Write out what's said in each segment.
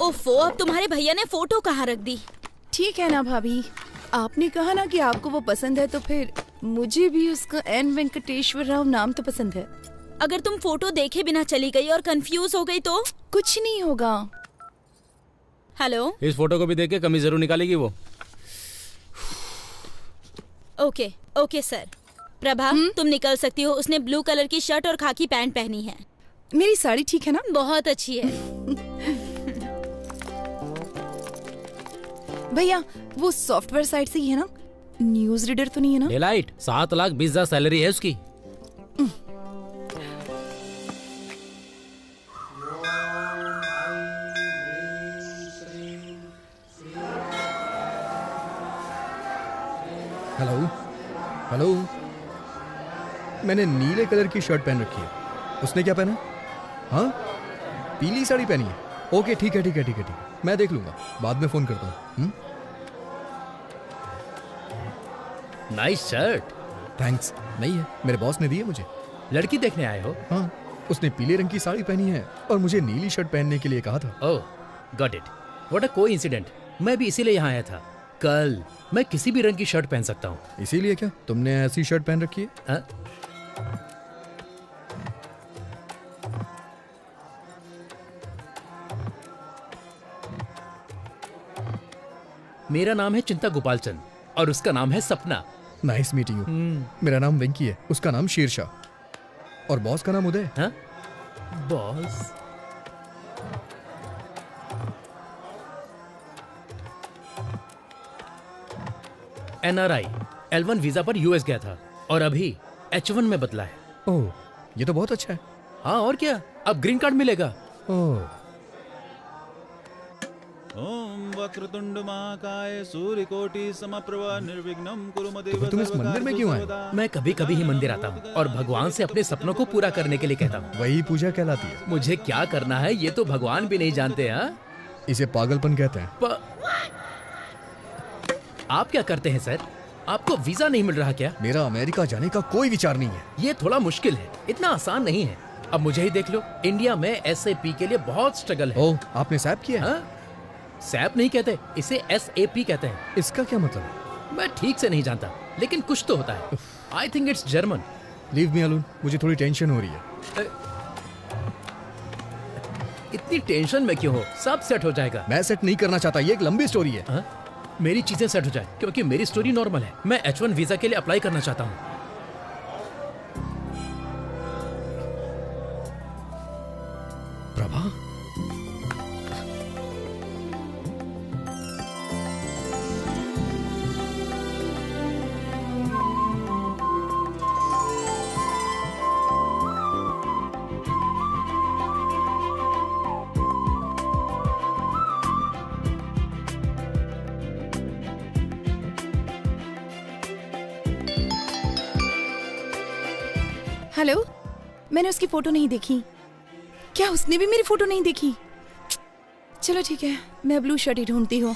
ओफो, अब तुम्हारे भैया ने फोटो कहाँ रख दी? ठीक है ना भाभी, आपने कहा ना कि आपको वो पसंद है, तो फिर मुझे भी उसका एन वेंकटेश्वर राव नाम तो पसंद है। अगर तुम फोटो देखे बिना चली गई और कंफ्यूज हो गई तो? कुछ नहीं होगा। हेलो, इस फोटो को भी देख के कमी जरूर निकालेगी वो। Okay okay sir. प्रभा, तुम निकल सकती हो। उसने ब्लू कलर की शर्ट और खाकी पैंट पहनी है। मेरी साड़ी ठीक है ना? बहुत अच्छी है। भैया, वो सॉफ्टवेयर साइट से ही है ना? न्यूज रीडर तो नहीं है ना? डेलाइट 7,20,000 सैलरी है उसकी। हेलो हेलो, मैंने नीले कलर की शर्ट पहन रखी है। उसने क्या पहना? हाँ, पीली साड़ी पहनी है। ओके, ठीक है ठीक है ठीक है ठीक है, मैं देख लूंगा, बाद में फोन करता हूँ। Nice shirt. थैंक्स। नहीं है, मेरे बॉस ने दी है मुझे। लड़की देखने आए हो? हाँ, उसने पीले रंग की साड़ी पहनी है और मुझे नीली शर्ट पहनने के लिए कहा था। Oh, got it. What a coincident. मैं भी इसीलिए यहाँ आया था। कल मैं किसी भी रंग की शर्ट पहन सकता हूँ। इसीलिए क्या तुमने ऐसी शर्ट पहन रखी है? मेरा नाम है चिंता गोपालचंद और उसका नाम है सपना। Nice meeting you. मेरा नाम वेंकी है, उसका नाम शेरशाह और बॉस का नाम उदय। हाँ? बॉस? NRI L1 वीजा पर US गया था और अभी H1 में बदला है। ओह, ये तो बहुत अच्छा है। हाँ और क्या, अब ग्रीन कार्ड मिलेगा। ओह, ओम वक्रतुंड महाकाय सूर्यकोटि समप्रभा निर्विघ्नं कुरु मदेव। तुम इस मंदिर में क्यों आए? मैं कभी कभी ही मंदिर आता हूँ और भगवान से अपने सपनों को पूरा करने के लिए कहता हूँ। वही पूजा कहलाती है। मुझे क्या करना है ये तो भगवान भी नहीं जानते। हाँ, इसे पागलपन कहते हैं। आप क्या करते हैं सर? आपको वीजा नहीं मिल रहा क्या? मेरा अमेरिका जाने का कोई विचार नहीं है। ये थोड़ा मुश्किल है, इतना आसान नहीं है। अब मुझे ही देख लो, इंडिया में SAP के लिए बहुत स्ट्रगल है। ओह, आपने सैप किया? हाँ? सैप नहीं कहते, इसे SAP कहते हैं। इसका क्या मतलब है? मैं ठीक से नहीं जानता, लेकिन कुछ तो होता है। I think it's German. Leave me alone, मुझे थोड़ी टेंशन हो रही है। इतनी टेंशन में क्यों हो? सब सेट हो जाएगा। मैं सेट नहीं करना चाहता, ये एक लंबी स्टोरी है। हाँ? मेरी चीजें सेट हो जाए, क्योंकि मेरी स्टोरी नॉर्मल है। मैं H1 वीजा के लिए अप्लाई करना चाहता हूँ। प्रभा, हेलो, मैंने उसकी फोटो नहीं देखी। क्या उसने भी मेरी फोटो नहीं देखी? चलो ठीक है, मैं ब्लू शर्ट ही ढूंढती हूँ।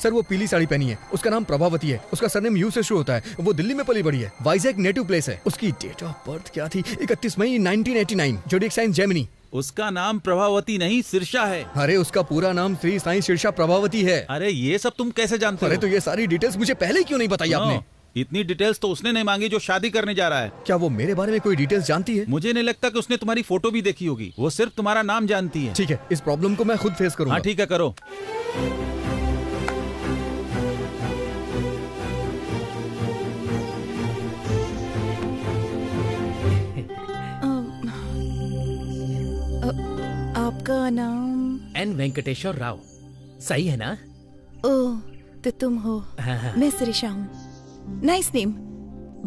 सर वो पीली साड़ी पहनी है, उसका नाम प्रभावती है, उसका सरनेम यू से शुरू होता है, वो दिल्ली में पली बड़ी है, वाइजैक नेटिव प्लेस है। उसकी डेट ऑफ बर्थ क्या थी? 31 मई 1989, जोडिएक साइन जेमिनी। उसका नाम प्रभावती नहीं सिरसा है। अरे उसका पूरा नाम श्री साईं सिरसा प्रभावती है। अरे ये सब तुम कैसे जानते हो? अरे तो ये सारी डिटेल्स मुझे पहले क्यों नहीं बताई आपने? इतनी डिटेल्स तो उसने नहीं मांगी जो शादी करने जा रहा है। क्या वो मेरे बारे में कोई डिटेल्स जानती है? मुझे नहीं लगता कि उसने तुम्हारी फोटो भी देखी होगी, वो सिर्फ तुम्हारा नाम जानती है। ठीक है, इस प्रॉब्लम को मैं खुद फेस करूंगा। हाँ ठीक है, करो। आपका नाम? N वेंकटेश्वर राव। सही है ना? ओह, तो तुम हो। हाँ, हाँ। मैं सिरिशा हूँ। नाइस नेम,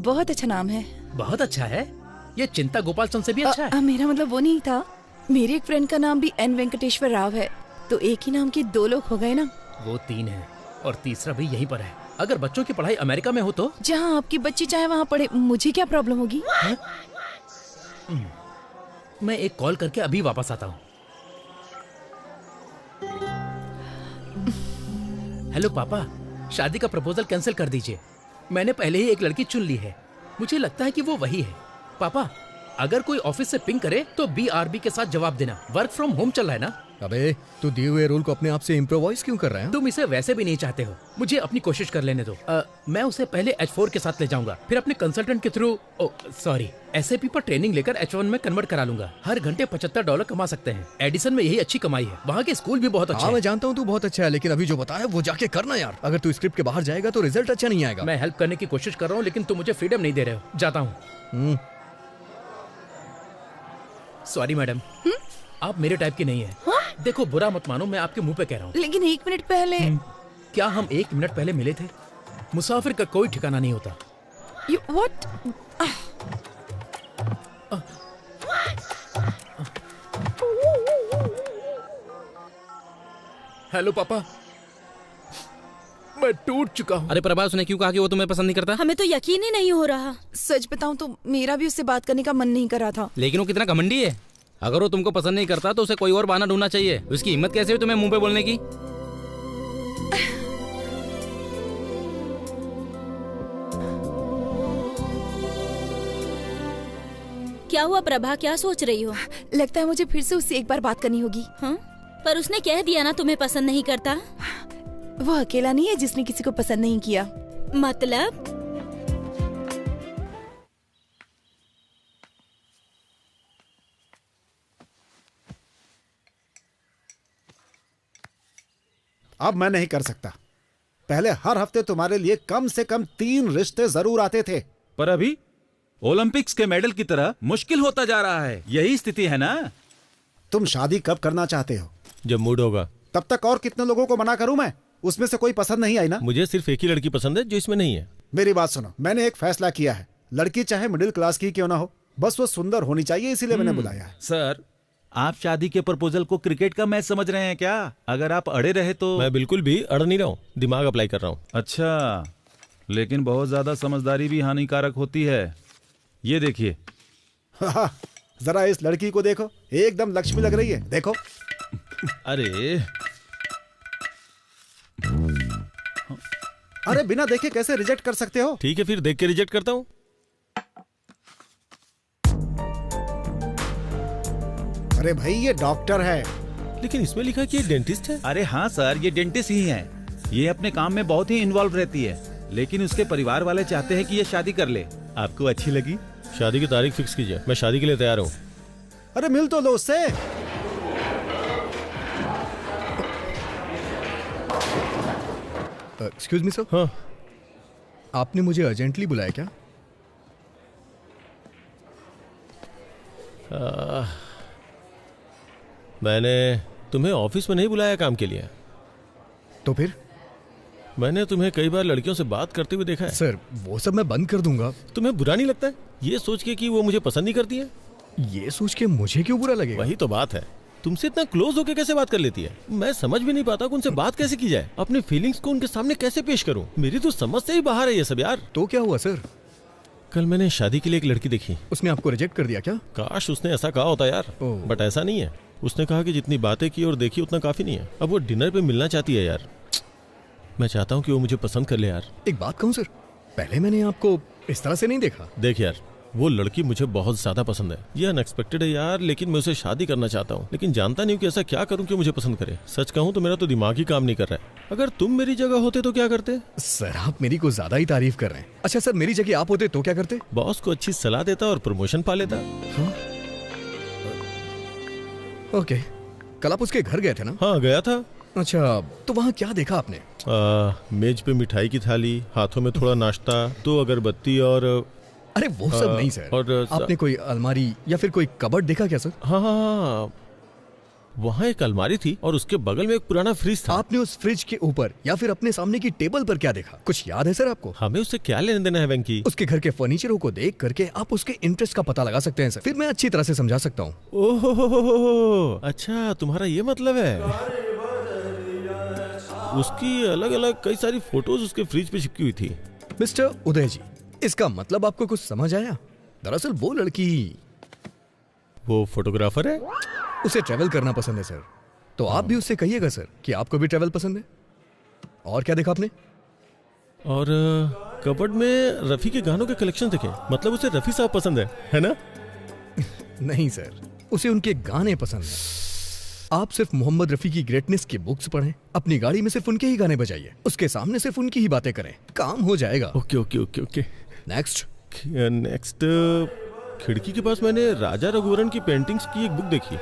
बहुत अच्छा नाम है। बहुत अच्छा है। ये चिंता गोपाल चंद से भी अच्छा है। मेरा मतलब वो नहीं था, मेरे एक फ्रेंड का नाम भी एन वेंकटेश्वर राव है, तो एक ही नाम के 2 लोग हो गए ना। वो 3 है और तीसरा भी यहीं पर है। अगर बच्चों की पढ़ाई अमेरिका में हो तो जहाँ आपकी बच्ची चाहे वहाँ पढ़े, मुझे क्या प्रॉब्लम होगी? मैं एक कॉल करके अभी वापस आता हूँ। हेलो पापा, शादी का प्रपोजल कैंसिल कर दीजिए। मैंने पहले ही एक लड़की चुन ली है, मुझे लगता है कि वो वही है। पापा, अगर कोई ऑफिस से पिंग करे तो BRB के साथ जवाब देना। वर्क फ्रॉम होम चल रहा है ना। अबे तू दिए हुए रोल को अपने आप से इम्प्रोवाइज क्यों कर रहा है? तुम इसे वैसे भी नहीं चाहते हो, मुझे अपनी कोशिश कर लेने दो। मैं उसे पहले H4 के साथ ले जाऊंगा, फिर अपने कंसल्टेंट के थ्रू SAP पर ट्रेनिंग लेकर H1 में कन्वर्ट करा लूंगा। हर घंटे $75 कमा सकते हैं। एडिसन में यही अच्छी कमाई है, वहाँ के स्कूल भी बहुत अच्छे हाँ हैं। मैं जानता हूँ तू बहुत अच्छा है, लेकिन अभी जो बताया वो जाके करना यार। अगर तू स्क्रिप्ट के बाहर जाएगा तो रिजल्ट अच्छा नहीं आएगा। मैं हेल्प करने की कोशिश कर रहा हूँ, लेकिन तुम मुझे फ्रीडम नहीं दे रहे हो। जाता हूँ। सॉरी मैडम, आप मेरे टाइप की नहीं है। देखो बुरा मत मानो, मैं आपके मुंह पे कह रहा हूँ। लेकिन 1 मिनट पहले क्या हम 1 मिनट पहले मिले थे? मुसाफिर का कोई ठिकाना नहीं होता। व्हाट? हेलो पापा, मैं टूट चुका हूँ। अरे प्रभा, उसने क्यों कहा कि वो तुम्हें पसंद नहीं करता? हमें तो यकीन ही नहीं हो रहा। सच बताऊं तो मेरा भी उससे बात करने का मन नहीं कर रहा था। लेकिन वो कितना घमंडी है। अगर वो तुमको पसंद नहीं करता तो उसे कोई और बहाना ढूंढना चाहिए। उसकी हिम्मत कैसे हुई तुम्हें मुंह पे बोलने की? क्या हुआ प्रभा, क्या सोच रही हो? लगता है मुझे फिर से उससे एक बार बात करनी होगी। हाँ, पर उसने कह दिया ना तुम्हें पसंद नहीं करता। वो अकेला नहीं है जिसने किसी को पसंद नहीं किया। मतलब? अब मैं नहीं कर सकता। पहले हर हफ्ते तुम्हारे लिए कम से कम 3 रिश्ते जरूर आते थे। पर अभी ओलंपिक्स के मेडल की तरह मुश्किल होता जा रहा है। यही स्थिति है ना। तुम शादी कब करना चाहते हो? जब मूड होगा। तब तक और कितने लोगों को मना करूं मैं? उसमें से कोई पसंद नहीं आई ना? मुझे सिर्फ एक ही लड़की पसंद है जो इसमें नहीं है। मेरी बात सुनो, मैंने एक फैसला किया है। लड़की चाहे मिडिल क्लास की क्यों ना हो, बस वो सुंदर होनी चाहिए, इसीलिए मैंने बुलाया है। सर, आप शादी के प्रपोजल को क्रिकेट का मैच समझ रहे हैं क्या? अगर आप अड़े रहे तो। मैं बिल्कुल भी अड़ नहीं रहा हूँ, दिमाग अप्लाई कर रहा हूँ। अच्छा, लेकिन बहुत ज्यादा समझदारी भी हानिकारक होती है। ये देखिए। जरा इस लड़की को देखो, एकदम लक्ष्मी लग रही है। देखो। अरे बिना देखे कैसे रिजेक्ट कर सकते हो? ठीक है, फिर देख के रिजेक्ट करता हूँ। अरे भाई, ये डॉक्टर है। लेकिन इसमें लिखा है कि ये डेंटिस्ट है। अरे हाँ सर, ये डेंटिस्ट ही है। ये अपने काम में बहुत ही इन्वॉल्व रहती है, लेकिन उसके परिवार वाले चाहते हैं कि ये शादी कर ले। आपको अच्छी लगी? शादी की तारीख फिक्स कीजिए, मैं शादी के लिए तैयार हूँ। अरे मिल तो लो उससे। Excuse me sir. हाँ, आपने मुझे अर्जेंटली बुलाया क्या? मैंने तुम्हें ऑफिस में नहीं बुलाया काम के लिए। तो फिर? मैंने तुम्हें कई बार लड़कियों से बात करते हुए देखा है। सर वो सब मैं बंद कर दूंगा। तुम्हें बुरा नहीं लगता है ये सोच के कि वो मुझे पसंद नहीं करती है? ये सोच के मुझे क्यों बुरा लगेगा? वही तो बात है, तुमसे इतना क्लोज होके कैसे बात कर लेती है? मैं समझ भी नहीं पाता कि उनसे बात कैसे की जाए, अपने फीलिंग्स को उनके सामने कैसे पेश करूं। मेरी तो समझ से ही बाहर है ये सब यार। तो क्या हुआ सर? कल मैंने शादी के लिए एक लड़की देखी। उसने आपको रिजेक्ट कर दिया क्या? काश उसने ऐसा कहा होता यार, बट ऐसा नहीं है। उसने कहा कि जितनी बातें की और देखी उतना काफी नहीं है। अब वो डिनर पे मिलना चाहती है यार। मैं चाहता हूँ कि वो मुझे पसंद कर ले यार। एक बात कहूँ सर, पहले मैंने आपको इस तरह से नहीं देखा। देख यार, वो लड़की मुझे बहुत ज्यादा पसंद है। ये अनएक्सपेक्टेड है यार, लेकिन मैं उसे शादी करना चाहता हूँ, लेकिन जानता नहीं हूँ कि ऐसा क्या करूँ कि मुझे पसंद करे। सच कहूँ तो मेरा तो दिमाग ही काम नहीं कर रहा है। अगर तुम मेरी जगह होते तो क्या करते? सर आप मेरी को ज्यादा ही तारीफ कर रहे हैं। अच्छा सर, मेरी जगह आप होते तो क्या करते? बॉस को अच्छी सलाह देता और प्रमोशन पा लेता। ओके, कल आप उसके घर गए थे ना? हाँ गया था। अच्छा, तो वहाँ क्या देखा आपने? मेज पे मिठाई की थाली, हाथों में थोड़ा नाश्ता, 2 अगरबत्ती और अरे वो सब नहीं सर। और आपने कोई अलमारी या फिर कोई कबर्ड देखा क्या सर? हाँ, वहाँ एक अलमारी थी और उसके बगल में एक पुराना फ्रिज था। आपने उस फ्रिज के ऊपर या फिर अपने सामने की टेबल पर क्या देखा? कुछ याद है सर आपको? हमें उससे क्या लेने देना है वेंकी? उसके घर के फर्नीचरों को देख करके आप उसके इंटरेस्ट का पता लगा सकते हैं सर। फिर मैं अच्छी तरह से समझा सकता हूँ। ओहो, अच्छा तुम्हारा ये मतलब है। उसकी अलग अलग कई सारी फोटोज उसके फ्रिज पे चिपकी हुई थी। मिस्टर उदय जी, इसका मतलब आपको कुछ समझ आया? दरअसल वो लड़की, वो फोटोग्राफर है। उसे ट्रैवल करना पसंद है सर। तो आप भी उससे कहिएगा सर कि आपको भी ट्रैवल पसंद है। और क्या देखा आपने? और कबर्ड में रफी के गानों के कलेक्शन देखे। मतलब उसे रफी साहब पसंद है ना? नहीं सर, उसे उनके गाने पसंद है। आप सिर्फ मोहम्मद रफी की ग्रेटनेस की बुक्स पढ़ें, अपनी गाड़ी में सिर्फ उनके ही गाने बजाइए, उसके सामने सिर्फ उनकी ही बातें करें, काम हो जाएगा। Okay okay okay okay. Next खिड़की के पास मैंने राजा रघुवरन की पेंटिंग्स की एक बुक देखी।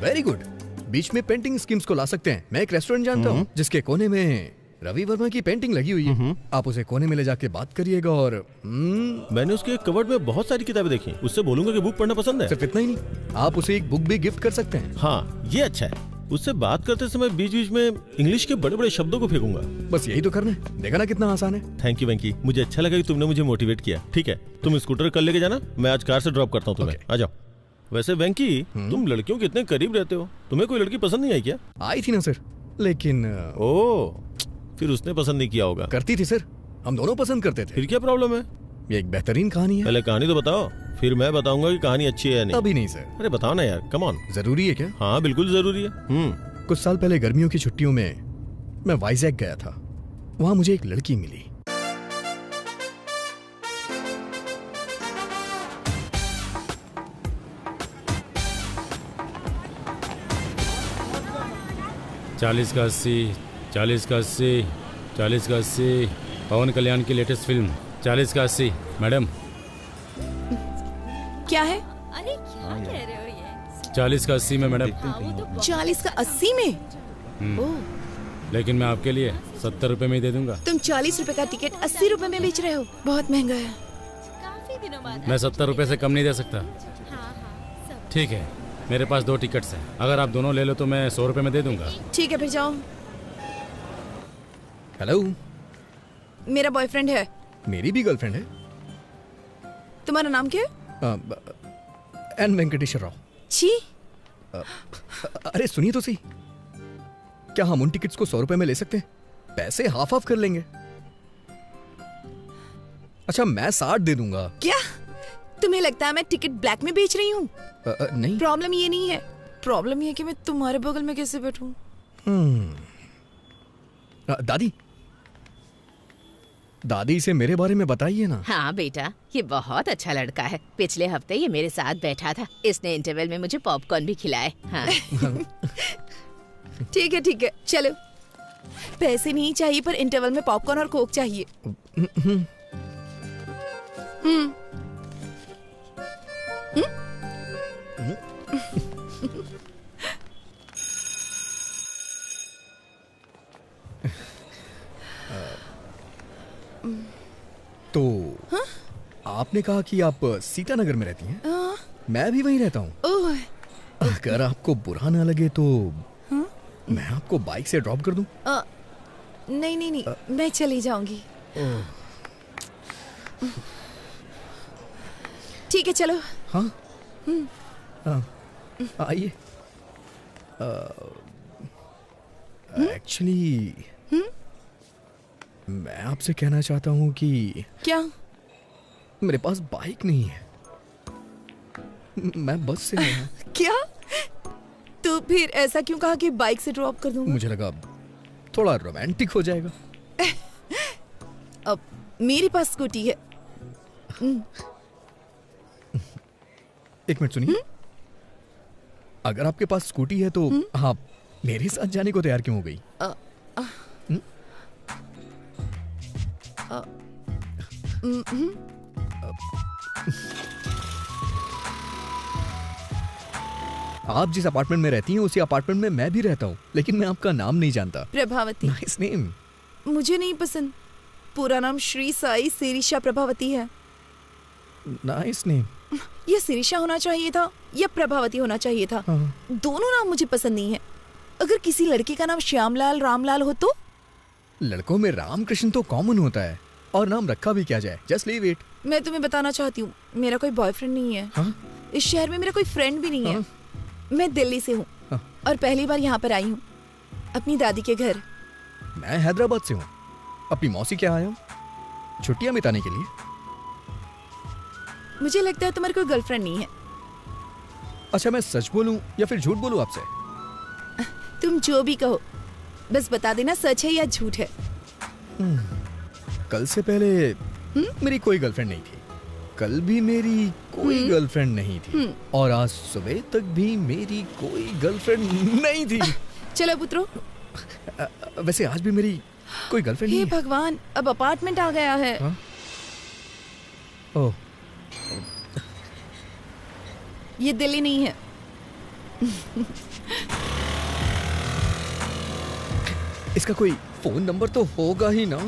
Very good. बीच में पेंटिंग स्कीम्स को ला सकते हैं। मैं एक रेस्टोरेंट जानता हूँ जिसके कोने में रवि वर्मा की पेंटिंग लगी हुई है। आप उसे कोने में ले जाके बात करिएगा और मैंने उसके कबर्ड में बहुत सारी किताबें देखी। उससे बोलूंगा कि बुक पढ़ना पसंद है। सिर्फ इतना ही नहीं, आप उसे एक बुक भी गिफ्ट कर सकते हैं। हाँ ये अच्छा है। उससे बात करते समय बीच बीच में इंग्लिश के बड़े बड़े शब्दों को फेंकूंगा। बस यही तो करना है। देखा ना कितना आसान है। थैंक यू वेंकी, मुझे अच्छा लगा कि तुमने मुझे मोटिवेट किया। ठीक है, तुम स्कूटर कल लेके जाना, मैं आज कार से ड्रॉप करता हूँ तुम्हें। आ जाओ। वैसे वेंकी, तुम लड़कियों के इतने करीब रहते हो, तुम्हें कोई लड़की पसंद नहीं आई क्या? आई थी ना सर, लेकिन फिर उसने पसंद नहीं किया होगा। करती थी सर, हम दोनों पसंद करते थे। फिर क्या प्रॉब्लम है? ये एक बेहतरीन कहानी है। पहले कहानी तो बताओ, फिर मैं बताऊंगा कि कहानी अच्छी है या नहीं। अभी नहीं सर। अरे बताओ ना यार, कम ऑन। जरूरी है क्या? हाँ बिल्कुल जरूरी है। कुछ साल पहले गर्मियों की छुट्टियों में मैं वाइजैक गया था। वहां मुझे एक लड़की मिली। चालीस का 80, 40 का 80, 40 का 80। पवन कल्याण की लेटेस्ट फिल्म 40 का 80। मैडम क्या है? अरे क्या कह रहे हो ये? 40 का 80 में मैडम। 40 का 80 में? ओह, लेकिन मैं आपके लिए 70 रुपए में ही दे दूंगा। तुम 40 रुपए का टिकट 80 रुपए में बेच रहे हो? बहुत महंगा है। काफी दिनों बाद। मैं 70 रुपए से कम नहीं दे सकता। ठीक है, मेरे पास 2 टिकट्स हैं। अगर आप दोनों ले लो तो मैं 100 रुपए में दे दूंगा। ठीक है, फिर जाओ। हेलो, मेरा बॉयफ्रेंड है। मेरी भी गर्लफ्रेंड है। तुम्हारा नाम क्या है? एन वेंकटेश्वर राव। छी। अरे सुनिए तो सही, क्या हम उन टिकट्स को 100 रुपए में ले सकते हैं? पैसे हाफ हाफ कर लेंगे। अच्छा, मैं 60 दे दूंगा। क्या तुम्हें लगता है मैं टिकट ब्लैक में बेच रही हूँ? नहीं। प्रॉब्लम ये नहीं है, प्रॉब्लम ये है कि मैं तुम्हारे बगल में कैसे बैठूं? दादी से मेरे बारे में बताइए ना। हाँ बेटा, ये बहुत अच्छा लड़का है। पिछले हफ्ते ये मेरे साथ बैठा था। इसने इंटरवल में मुझे पॉपकॉर्न भी खिलाए। हाँ। ठीक है, चलो। पैसे नहीं चाहिए, पर इंटरवल में पॉपकॉर्न और कोक चाहिए। तो आपने कहा कि आप सीतानगर में रहती हैं? मैं भी वहीं रहता हूँ। अगर आपको बुरा ना लगे तो मैं आपको बाइक से ड्रॉप कर दूं? नहीं, मैं चली जाऊंगी। ठीक है, चलो। हाँ, आइए। एक्चुअली मैं आपसे कहना चाहता हूँ कि क्या? मेरे पास बाइक नहीं है, मैं बस से आया। क्या? तो फिर ऐसा क्यों कहा कि बाइक से ड्रॉप कर दूंगा? मुझे लगा थोड़ा रोमांटिक हो जाएगा। अब मेरे पास स्कूटी है। एक मिनट सुनिए। अगर आपके पास स्कूटी है तो आप मेरे साथ जाने को तैयार क्यों हो गई? आप जिस अपार्टमेंट में रहती हैं उसी अपार्टमेंट में मैं भी रहता हूँ, लेकिन मैं आपका नाम नहीं जानता। प्रभावती। Nice name. मुझे नहीं पसंद। पूरा नाम श्री साई सेरिशा प्रभावती है। Nice name. ये सिरिशा होना चाहिए था या प्रभावती होना चाहिए था। दोनों नाम मुझे पसंद नहीं है। अगर किसी लड़के का नाम श्यामलाल रामलाल हो तो? लड़कों में रामकृष्ण तो कॉमन होता है, और नाम रखा भी क्या जाए, जस्ट लीव इट। मैं तुम्हें बताना चाहती हूँ, मेरा कोई बॉयफ्रेंड नहीं है। इस शहर में मेरा कोई फ्रेंड भी नहीं है। मैं दिल्ली से हूँ और पहली बार यहाँ पर आई हूँ अपनी दादी के घर। मैं हैदराबाद से हूँ, अपनी मौसी के यहाँ आया हूँ छुट्टियाँ बिताने के लिए। मुझे लगता है तुम्हारी कोई गर्लफ्रेंड नहीं है। अच्छा, मैं सच बोलूं या फिर झूठ बोलूं आपसे? तुम जो भी कहो, बस बता देना सच है या झूठ है। कल से पहले मेरी कोई गर्लफ्रेंड नहीं थी, कल भी मेरी कोई गर्लफ्रेंड नहीं थी, और आज सुबह तक भी मेरी कोई गर्लफ्रेंड नहीं थी। चलो पुत्रो। वैसे आज भी मेरी कोई गर्लफ्रेंड नहीं है। हे भगवान, अब अपार्टमेंट आ गया है। ओह, ये दिल्ली नहीं है। इसका कोई फोन नंबर तो होगा ही ना।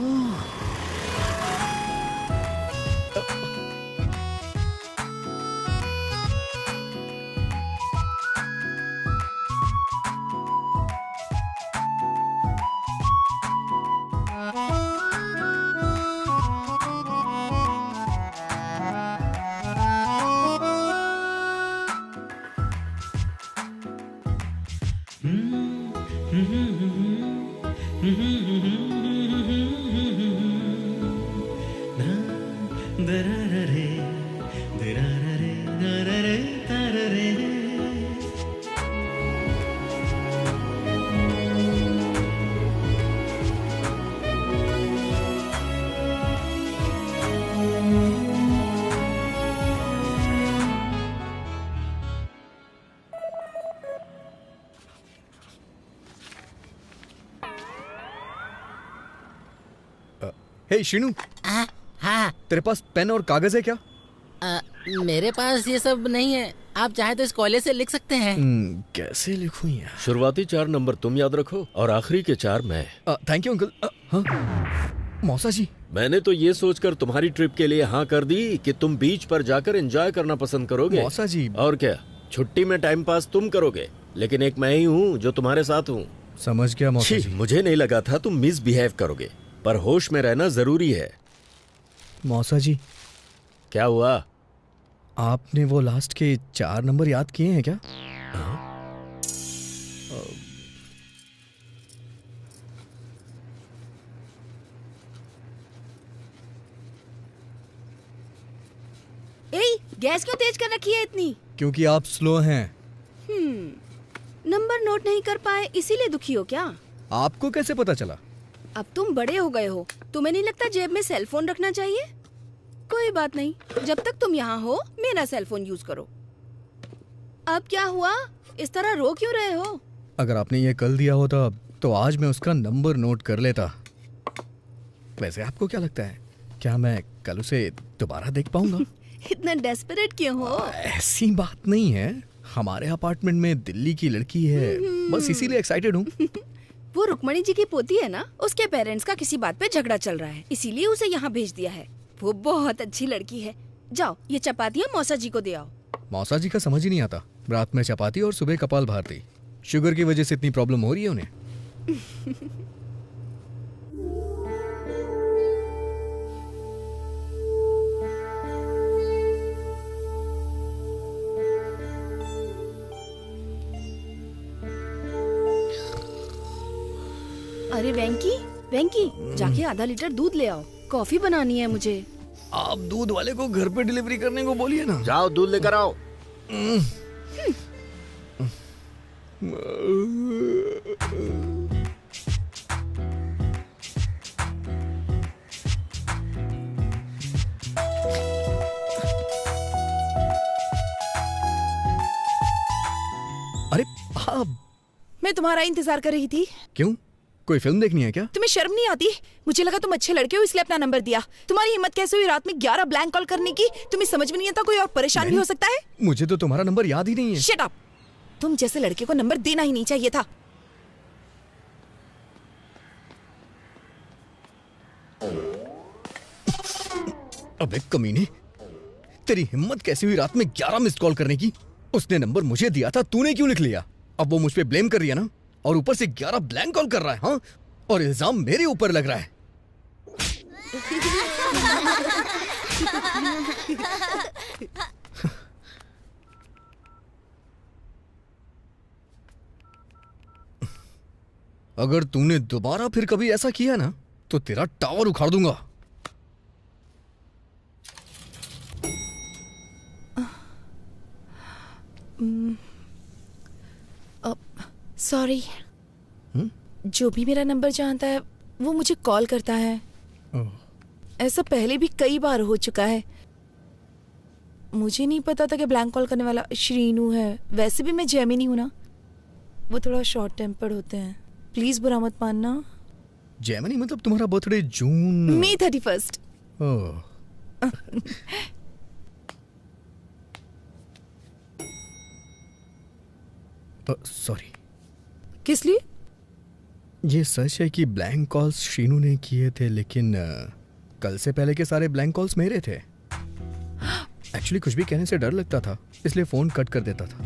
हे शिनू, हाँ, तेरे पास पेन और कागज है क्या? मेरे पास ये सब नहीं है। आप चाहे तो इस कॉलेज से लिख सकते हैं। कैसे लिखूं यार? शुरुआती 4 नंबर तुम याद रखो और आखिरी के 4 मैं। Thank you uncle. हाँ मौसा जी, मैंने तो ये सोचकर तुम्हारी ट्रिप के लिए हाँ कर दी कि तुम बीच पर जाकर एंजॉय करना पसंद करोगे। मौसा जी, और क्या, छुट्टी में टाइम पास तुम करोगे, लेकिन एक मैं ही हूँ जो तुम्हारे साथ हूँ। समझ गया मौसा जी। मुझे नहीं लगा था तुम मिसबिहेव करोगे, पर होश में रहना जरूरी है। मौसा जी, क्या हुआ? आपने वो लास्ट के 4 नंबर याद किए हैं क्या? गैस क्यों तेज कर रखी है इतनी? क्योंकि आप स्लो हैं। नंबर नोट नहीं कर पाए इसीलिए दुखी हो क्या? आपको कैसे पता चला? अब तुम बड़े हो गए हो, तुम्हें नहीं लगता जेब में सेल फोन रखना चाहिए? कोई बात नहीं, जब तक तुम यहाँ हो मेरा सेल फोन यूज करो। अब क्या हुआ, इस तरह रो क्यों रहे हो? अगर आपने ये कल दिया होता तो आज मैं उसका नंबर नोट कर लेता। वैसे आपको क्या लगता है, क्या मैं कल उसे दोबारा देख पाऊंगा? इतना डेस्परेट क्यों हो? ऐसी बात नहीं है, हमारे अपार्टमेंट में दिल्ली की लड़की है, बस इसीलिए एक्साइटेड हूँ। वो रुक्मणी जी की पोती है ना, उसके पेरेंट्स का किसी बात पे झगड़ा चल रहा है, इसीलिए उसे यहाँ भेज दिया है। वो बहुत अच्छी लड़की है। जाओ ये चपातियाँ मौसा जी को दे आओ। मौसा जी का समझ ही नहीं आता, रात में चपाती और सुबह कपाल भारती। शुगर की वजह से इतनी प्रॉब्लम हो रही है उन्हें। अरे वेंकी, वेंकी जाके आधा लीटर दूध ले आओ, कॉफी बनानी है मुझे। आप दूध वाले को घर पे डिलीवरी करने को बोलिए ना। जाओ दूध लेकर आओ। अरे आप, मैं तुम्हारा इंतजार कर रही थी। क्यों, कोई फिल्म देखनी है क्या? तुम्हें शर्म नहीं आती? मुझे लगा तुम अच्छे लड़के हो इसलिए अपना नंबर दिया। तुम्हारी हिम्मत कैसे हुई रात में 11 ब्लैंक कॉल करने की? तुम्हें समझ में नहीं आता कोई और परेशान भी हो सकता है? मुझे तो तुम्हारा नंबर याद ही नहीं है। Shut up! तुम जैसे लड़के को नंबर देना ही नहीं चाहिए था। अबे कमीने, तेरी हिम्मत कैसी हुई रात में 11 मिस्ड कॉल करने की? उसने नंबर मुझे दिया था, तूने क्यों लिख लिया? अब वो मुझ पे ब्लेम कर रही है ना, और ऊपर से 11 ब्लैंक कॉल कर रहा है। हाँ, और इल्जाम मेरे ऊपर लग रहा है। अगर तूने दोबारा फिर कभी ऐसा किया ना तो तेरा टावर उखाड़ दूंगा। सॉरी, जो भी मेरा नंबर जानता है वो मुझे कॉल करता है। ऐसा पहले भी कई बार हो चुका है। मुझे नहीं पता था कि ब्लैंक कॉल करने वाला श्रीनू है। वैसे भी मैं जेमिनी हूं ना, वो थोड़ा शॉर्ट टेम्पर्ड होते हैं। प्लीज बुरा मत मानना। जेमिनी मतलब तुम्हारा बर्थडे जून मई 31। सॉरी। किस लिए? ये सच है कि ब्लैंक कॉल्स शीनू ने किए थे, लेकिन कल से पहले के सारे ब्लैंक कॉल्स मेरे थे। एक्चुअली कुछ भी कहने से डर लगता था, इसलिए फोन कट कर देता था।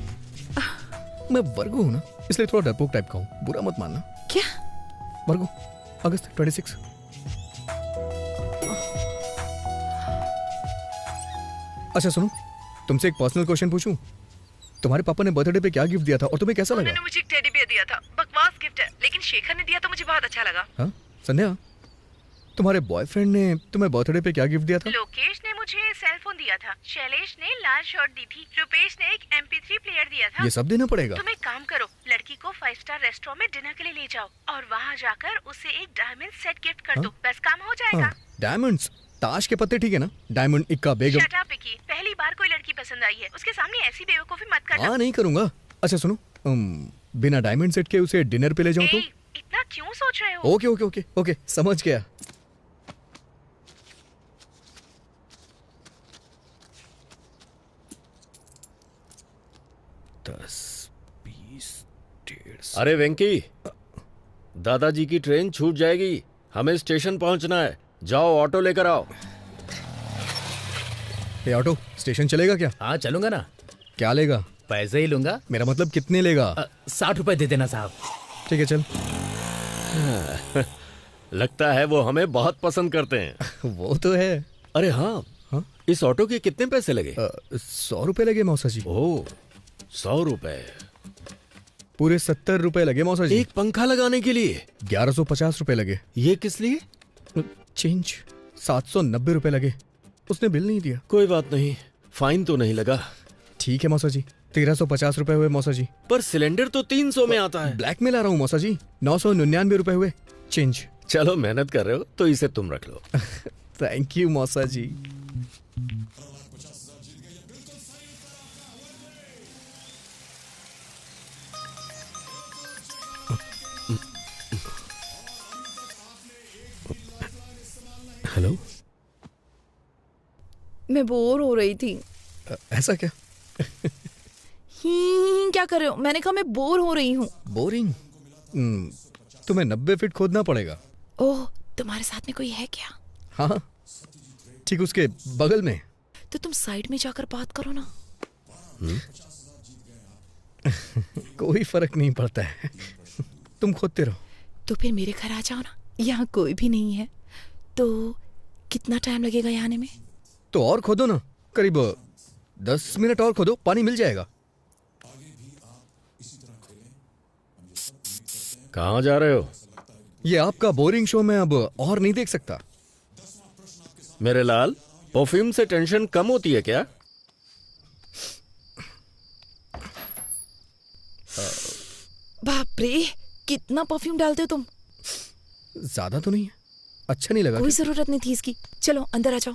मैं वर्गो हूं ना, इसलिए थोड़ा डरपोक टाइप का हूं, बुरा मत मानना। क्या? वर्गो, अगस्त 26। अच्छा सुनो, तुमसे एक पर्सनल क्वेश्चन पूछूं? तुम्हारे पापा ने बर्थडे पे क्या गिफ्ट दिया था और तुम्हें कैसा लगा? उन्होंने मुझे एक टेडी बियर दिया था। बकवास गिफ्ट है, लेकिन शेखर ने दिया तो मुझे बहुत अच्छा लगा। हाँ संध्या, तुम्हारे बॉयफ्रेंड ने तुम्हें बर्थडे पे क्या गिफ्ट दिया था? लोकेश ने मुझे सेल फोन दिया था, शैलेश ने लाल शर्ट दी थी, रुपेश ने एक MP3 प्लेयर दिया था। ये सब देना पड़ेगा? तुम एक काम करो, लड़की को 5 स्टार रेस्टोरेंट में डिनर के लिए ले जाओ और वहाँ जाकर उसे एक डायमंड सेट गिफ्ट कर दो। बस काम हो जाएगा। डायमंड्स? ताश के पत्ते ठीक है ना? डायमंड, इक्का, बेगम। शट अप विकी, पहली बार कोई लड़की पसंद आई है, उसके सामने ऐसी बेवकूफी मत करना। हाँ नहीं करूंगा। अच्छा सुनो, बिना डायमंड सेट के उसे डिनर पे ले जाऊं तो? इतना क्यों सोच रहे हो? ओके ओके ओके ओके, समझ गया। अरे वेंकी, दादाजी की ट्रेन छूट जाएगी, हमें स्टेशन पहुंचना है। जाओ ऑटो लेकर आओ। ये ऑटो स्टेशन चलेगा क्या? हाँ चलूंगा ना। क्या लेगा? पैसे ही लूंगा। मेरा मतलब कितने लेगा? 60 रुपए दे देना साहब। ठीक है चल। लगता है वो हमें बहुत पसंद करते हैं। वो तो है। अरे हाँ, इस ऑटो के कितने पैसे लगे? 100 रुपए लगे मौसा जी। ओह, 100 रुपए? पूरे 70 रुपए लगे मौसा जी। एक पंखा लगाने के लिए 1150 रुपए लगे। ये किस लिए? चेंज 790 रुपए लगे। उसने बिल नहीं दिया। कोई बात नहीं, फाइन तो नहीं लगा। ठीक है मौसा जी, 1350 रुपए हुए मौसा जी। पर सिलेंडर तो 300 में आता है। ब्लैक में ला रहा हूँ मौसा जी। 999 रुपए हुए चेंज। चलो मेहनत कर रहे हो तो इसे तुम रख लो। थैंक यू मौसा जी। हेलो, मैं बोर हो रही थी। ऐसा क्या? क्या कर रहे हो? मैंने कहा मैं बोर हो रही हूँ। बोरिंग? तुम्हें 90 फीट खोदना पड़ेगा। ओह, तुम्हारे साथ में कोई है क्या? हाँ, ठीक उसके बगल में। तो तुम साइड में जाकर बात करो ना। कोई फर्क नहीं पड़ता है, तुम खोदते रहो। तो फिर मेरे घर आ जाओ ना, यहाँ कोई भी नहीं है। तो कितना टाइम लगेगा यहाँ आने में? तो और खोदो ना, करीब 10 मिनट और खोदो, पानी मिल जाएगा। कहाँ जा रहे हो? ये आपका बोरिंग शो मैं अब और नहीं देख सकता। मेरे लाल, परफ्यूम से टेंशन कम होती है क्या? बाप रे, कितना परफ्यूम डालते हो तुम? ज्यादा तो नहीं है, अच्छा नहीं लगा? कोई जरूरत नहीं थी इसकी। चलो अंदर आ जाओ।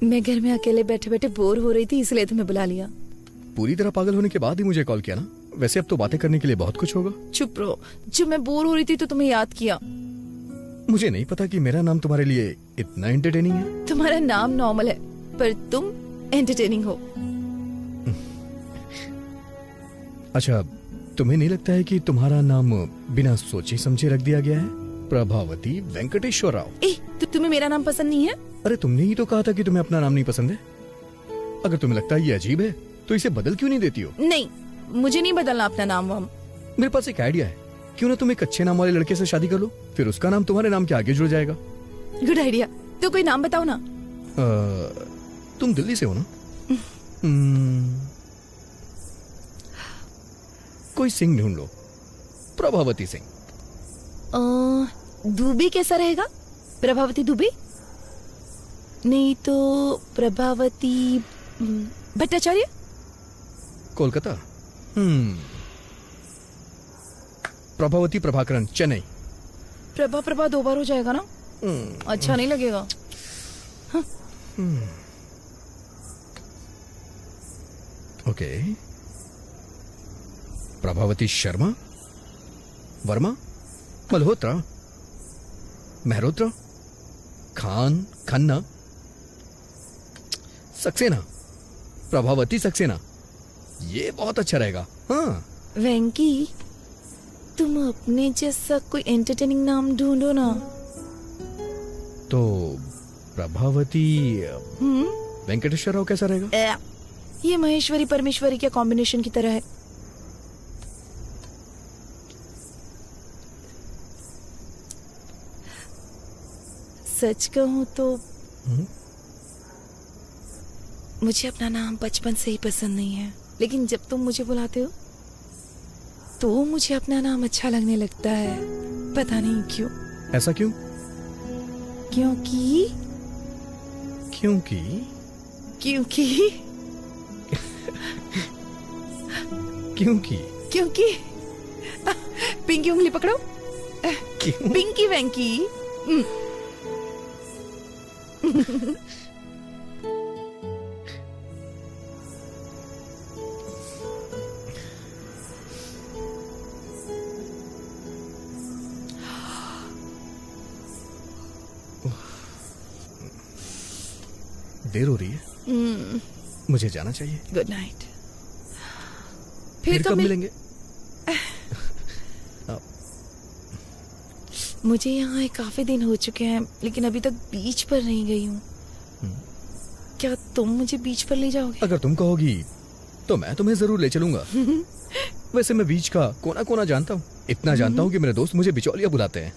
मैं घर में अकेले बैठे बैठे बोर हो रही थी, इसलिए तुम्हें बुला लिया। पूरी तरह पागल होने के बाद ही मुझे कॉल किया ना? वैसे अब तो बातें करने के लिए बहुत कुछ होगा। चुप रहो, जब मैं बोर हो रही थी तो तुम्हें याद किया। मुझे नहीं पता कि मेरा नाम तुम्हारे लिए इतना एंटरटेनिंग है। तुम्हारा नाम नॉर्मल है पर तुम एंटरटेनिंग हो। अच्छा, तुम्हें नहीं लगता है कि तुम्हारा नाम बिना सोचे समझे रख दिया गया है? प्रभावती वेंकटेश्वर राव। तुम्हें मेरा नाम पसंद नहीं है? अरे तुमने ही तो कहा था कि तुम्हें अपना नाम नहीं पसंद है। अगर तुम्हें लगता है ये अजीब है तो इसे बदल क्यों नहीं देती हो? नहीं, मुझे नहीं बदलना अपना नाम वाम। मेरे पास एक आइडिया है, क्यों ना तुम एक अच्छे नाम वाले लड़के से शादी कर लो, फिर उसका नाम तुम्हारे नाम के आगे जुड़ जाएगा। Good idea. तो कोई नाम बताओ ना। तुम दिल्ली से हो ना? कोई सिंह ढूंढ लो, प्रभावती सिंह। दुबे कैसा रहेगा? प्रभावती दुबे? नहीं तो प्रभावती भट्टाचार्य? कोलकाता। प्रभावती प्रभाकरन, चेन्नई। प्रभा 2 बार हो जाएगा ना? अच्छा नहीं लगेगा। ओके। प्रभावती शर्मा, वर्मा, मल्होत्रा, मेहरोत्रा, खान, खन्ना, सक्सेना, प्रभावती सक्सेना। ये बहुत अच्छा रहेगा। हाँ वेंकी, तुम अपने जैसा कोई एंटरटेनिंग नाम ढूंढो ना। तो प्रभावती वेंकटेश्वर राव कैसा रहेगा? ये महेश्वरी परमेश्वरी के कॉम्बिनेशन की तरह है। सच कहूं तो मुझे अपना नाम बचपन से ही पसंद नहीं है, लेकिन जब तुम मुझे बुलाते हो तो मुझे अपना नाम अच्छा लगने लगता है। पता नहीं क्यों। ऐसा क्यों? क्योंकि क्योंकि क्योंकि क्योंकि क्योंकि पिंकी उंगली पकड़ो। पिंकी वेंकी। देर हो रही है, मुझे जाना चाहिए। Good night. फिर कब मिलेंगे? मुझे यहाँ काफी दिन हो चुके हैं, लेकिन अभी तक बीच पर नहीं गई हूँ। क्या तुम मुझे बीच पर ले जाओगे? अगर तुम कहोगी तो मैं तुम्हें जरूर ले चलूंगा। वैसे मैं बीच का कोना कोना जानता हूँ। इतना जानता हूँ कि मेरे दोस्त मुझे बिचौलिया बुलाते हैं।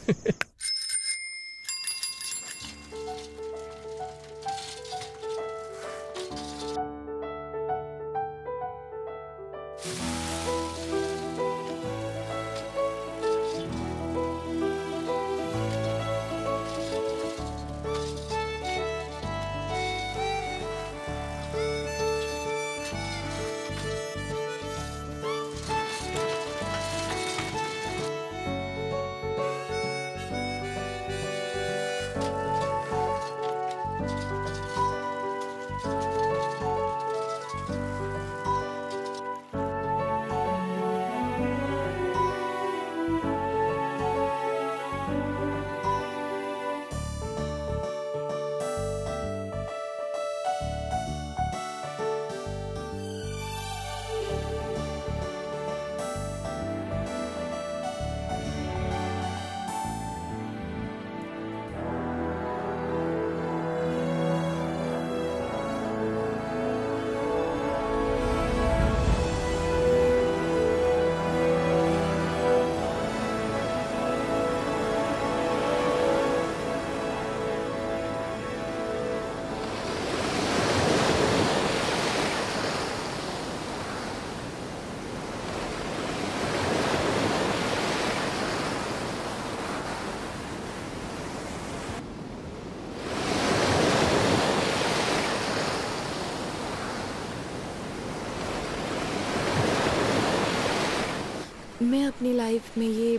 मैं अपनी लाइफ में ये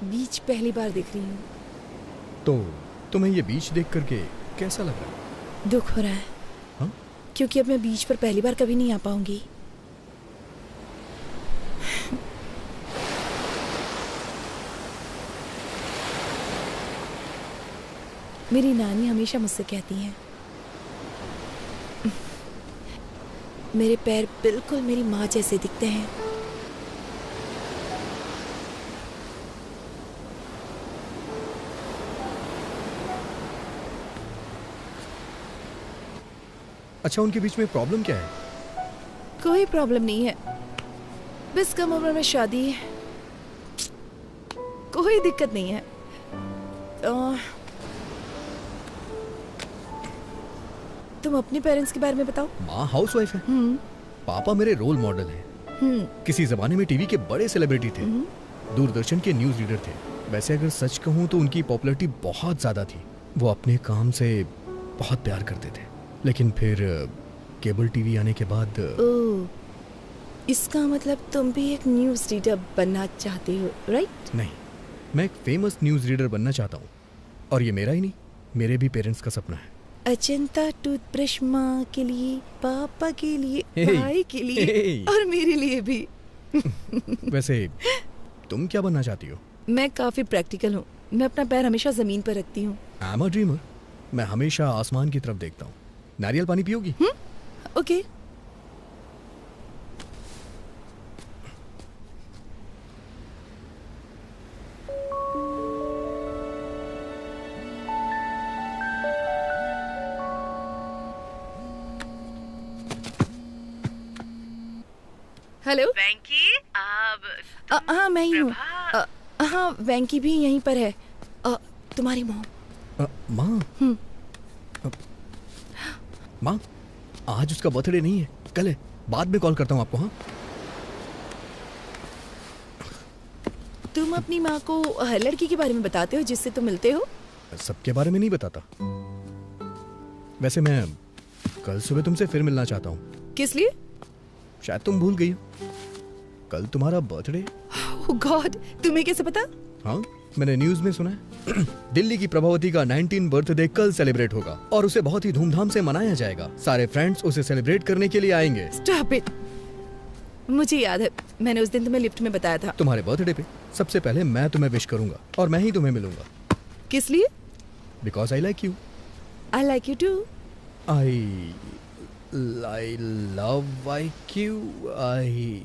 बीच पहली बार देख रही हूँ। तो तुम्हें ये बीच देख करके कैसा लग रहा है? दुख हो रहा है। हाँ? क्योंकि अब मैं बीच पर पहली बार कभी नहीं आ पाऊंगी। मेरी नानी हमेशा मुझसे कहती हैं मेरे पैर बिल्कुल मेरी माँ जैसे दिखते हैं। अच्छा, उनके बीच में प्रॉब्लम क्या है? कोई प्रॉब्लम नहीं है, बस कम उम्र में शादी है, कोई दिक्कत नहीं है। तुम अपने पेरेंट्स के बारे में बताओ। माँ हाउसवाइफ है, पापा मेरे रोल मॉडल हैं। किसी जमाने में टीवी के बड़े सेलिब्रिटी थे, दूरदर्शन के न्यूज रीडर थे। वैसे अगर सच कहूँ तो उनकी पॉपुलैरिटी बहुत ज्यादा थी। वो अपने काम से बहुत प्यार करते थे, लेकिन फिर केबल टीवी आने के बाद इसका मतलब तुम भी एक न्यूज रीडर बनना चाहते हो, राइट? नहीं, मैं एक फेमस न्यूज रीडर बनना चाहता हूँ, और ये मेरा ही नहीं, मेरे भी पेरेंट्स का सपना है। अजंता टूथब्रश माँ के लिए, पापा के लिए, भाई के लिए और मेरे लिए भी। वैसे तुम क्या बनना चाहती हो? मैं काफी प्रैक्टिकल हूँ, मैं अपना पैर हमेशा जमीन पर रखती हूँ। आई एम अ ड्रीमर, मैं हमेशा आसमान की तरफ देखता हूँ। नारियल पानी पियोगी? ओके। हेलो वेंकी, हाँ मैं ही हूँ। हाँ वेंकी भी यहीं पर है। तुम्हारी मॉम। माँ? माँ, आज उसका बर्थडे नहीं है, कल है। बाद में कॉल करता हूँ आपको। हाँ, तुम अपनी माँ को हर लड़की के बारे में बताते हो जिससे तुम मिलते हो? सबके बारे में नहीं बताता। वैसे मैं कल सुबह तुमसे फिर मिलना चाहता हूँ। किस लिए? शायद तुम भूल गई हो, कल तुम्हारा बर्थडे। ओह गॉड, तुम्हें कैसे पता? हाँ, मैंने न्यूज में सुना है। दिल्ली की प्रभावती का 19 बर्थडे कल सेलिब्रेट होगा और उसे बहुत ही धूमधाम से मनाया जाएगा। सारे फ्रेंड्स उसे सेलिब्रेट करने के लिए आएंगे। Stop it. मुझे याद है, मैंने उस दिन तुम्हें लिफ्ट में बताया था। तुम्हारे बर्थडे पे सबसे पहले मैं तुम्हें विश करूंगा और मैं ही तुम्हें मिलूंगा। किस लिए? Because I like you. I like you to. I love like you. I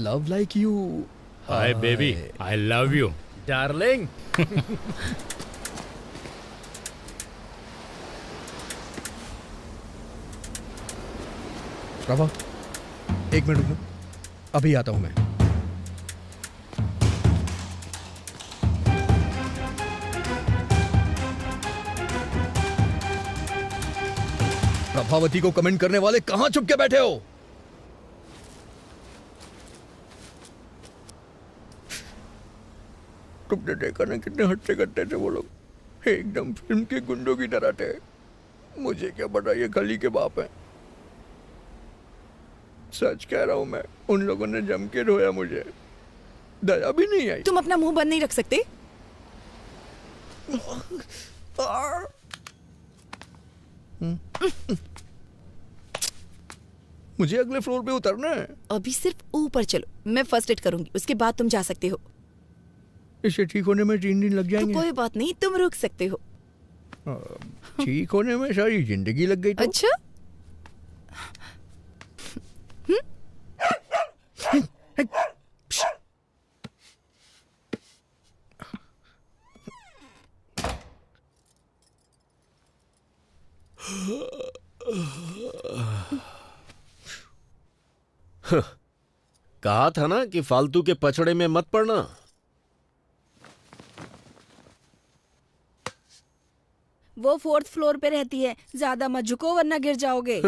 love like you. Hi baby, I love you. Darling. Prabha, एक मिनट रुको, अभी आता हूं मैं। प्रभावती को कमेंट करने वाले कहां छुप के बैठे हो? तुमने देखा ना कितने हट्टे कट्टे थे वो लोग, एकदम फिल्म के गुंडों की तरह थे। मुझे क्या पता ये खली के बाप हैं। सच कह रहा हूं मैं, उन लोगों ने जम के रोया, मुझे दया भी नहीं आई। तुम अपना मुंह बंद नहीं रख सकते? मुझे अगले फ्लोर पे उतरना है। अभी सिर्फ ऊपर चलो, मैं फर्स्ट एड करूंगी, उसके बाद तुम जा सकते हो। इसे ठीक होने में 3 दिन लग जाएंगे। तो कोई बात नहीं, तुम रुक सकते हो। ठीक होने में सारी जिंदगी लग गई तो? अच्छा? कहा था ना कि फालतू के पछड़े में मत पड़ना। वो 4th फ्लोर पे रहती है, ज्यादा मत झुको वरना गिर जाओगे।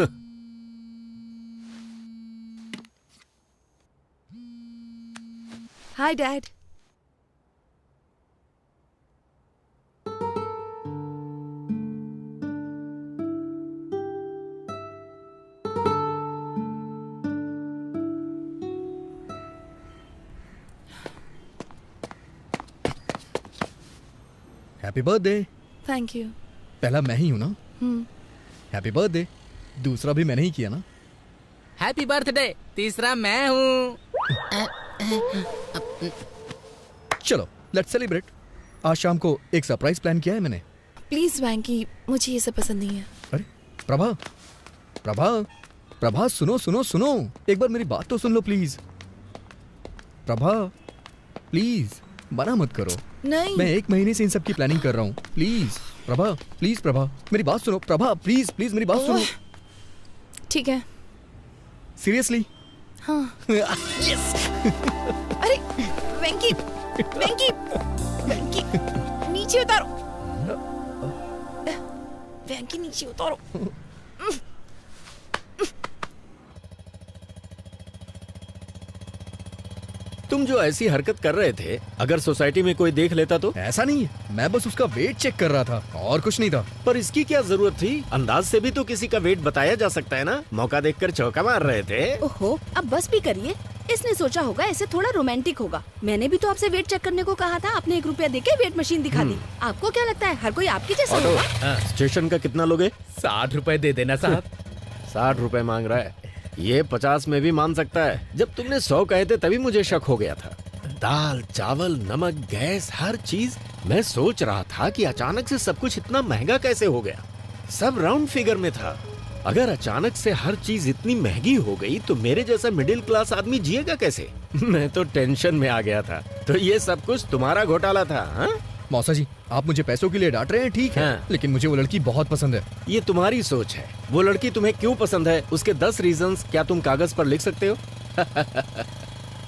Hi dad. Happy birthday. Thank you. पहला मैं ही हूं ना? Happy birthday. दूसरा भी मैंने ही किया ना? Happy birthday. तीसरा मैं हूँ। चलो लेट्स सेलिब्रेट। आज शाम को एक सरप्राइज प्लान किया है मैंने। प्लीज वैंकी, मुझे ये सब पसंद नहीं है। अरे प्रभा, प्रभा, प्रभा, सुनो सुनो सुनो, एक बार मेरी बात तो सुन लो प्लीज। प्रभा प्लीज, मना मत करो। नहीं, मैं 1 महीने से इन सब की प्लानिंग कर रहा हूँ। प्लीज प्रभा, प्लीज प्रभा, मेरी बात सुनो। प्रभा प्लीज प्लीज मेरी बात सुनो। ठीक है। सीरियसली? हाँ। यस। अरे वेंकी, वेंकी, वेंकी, नीचे उतारो। वेंकी नीचे उतारो। तुम जो ऐसी हरकत कर रहे थे, अगर सोसाइटी में कोई देख लेता तो? ऐसा नहीं है, मैं बस उसका वेट चेक कर रहा था और कुछ नहीं था। पर इसकी क्या जरूरत थी? अंदाज से भी तो किसी का वेट बताया जा सकता है ना। मौका देखकर चौका मार रहे थे। ओहो, अब बस भी करिए। इसने सोचा होगा ऐसे थोड़ा रोमांटिक होगा। मैंने भी तो आपसे वेट चेक करने को कहा था, आपने 1 रुपया देके वेट मशीन दिखा दी। आपको क्या लगता है हर कोई आपकी जैसा होगा? स्टेशन का कितना लोगे? 60 रुपए दे देना साहब। 60 रुपए मांग रहा है। ये 50 में भी मान सकता है। जब तुमने 100 कहे थे तभी मुझे शक हो गया था। दाल, चावल, नमक, गैस, हर चीज। मैं सोच रहा था कि अचानक से सब कुछ इतना महंगा कैसे हो गया। सब राउंड फिगर में था। अगर अचानक से हर चीज इतनी महंगी हो गई तो मेरे जैसा मिडिल क्लास आदमी जिएगा कैसे? मैं तो टेंशन में आ गया था। तो ये सब कुछ तुम्हारा घोटाला था? हाँ? मौसा जी, आप मुझे पैसों के लिए डांट रहे हैं, ठीक है। हाँ। लेकिन मुझे वो लड़की बहुत पसंद है। ये तुम्हारी सोच है। वो लड़की तुम्हें क्यों पसंद है, उसके 10 रीजंस क्या तुम कागज पर लिख सकते हो?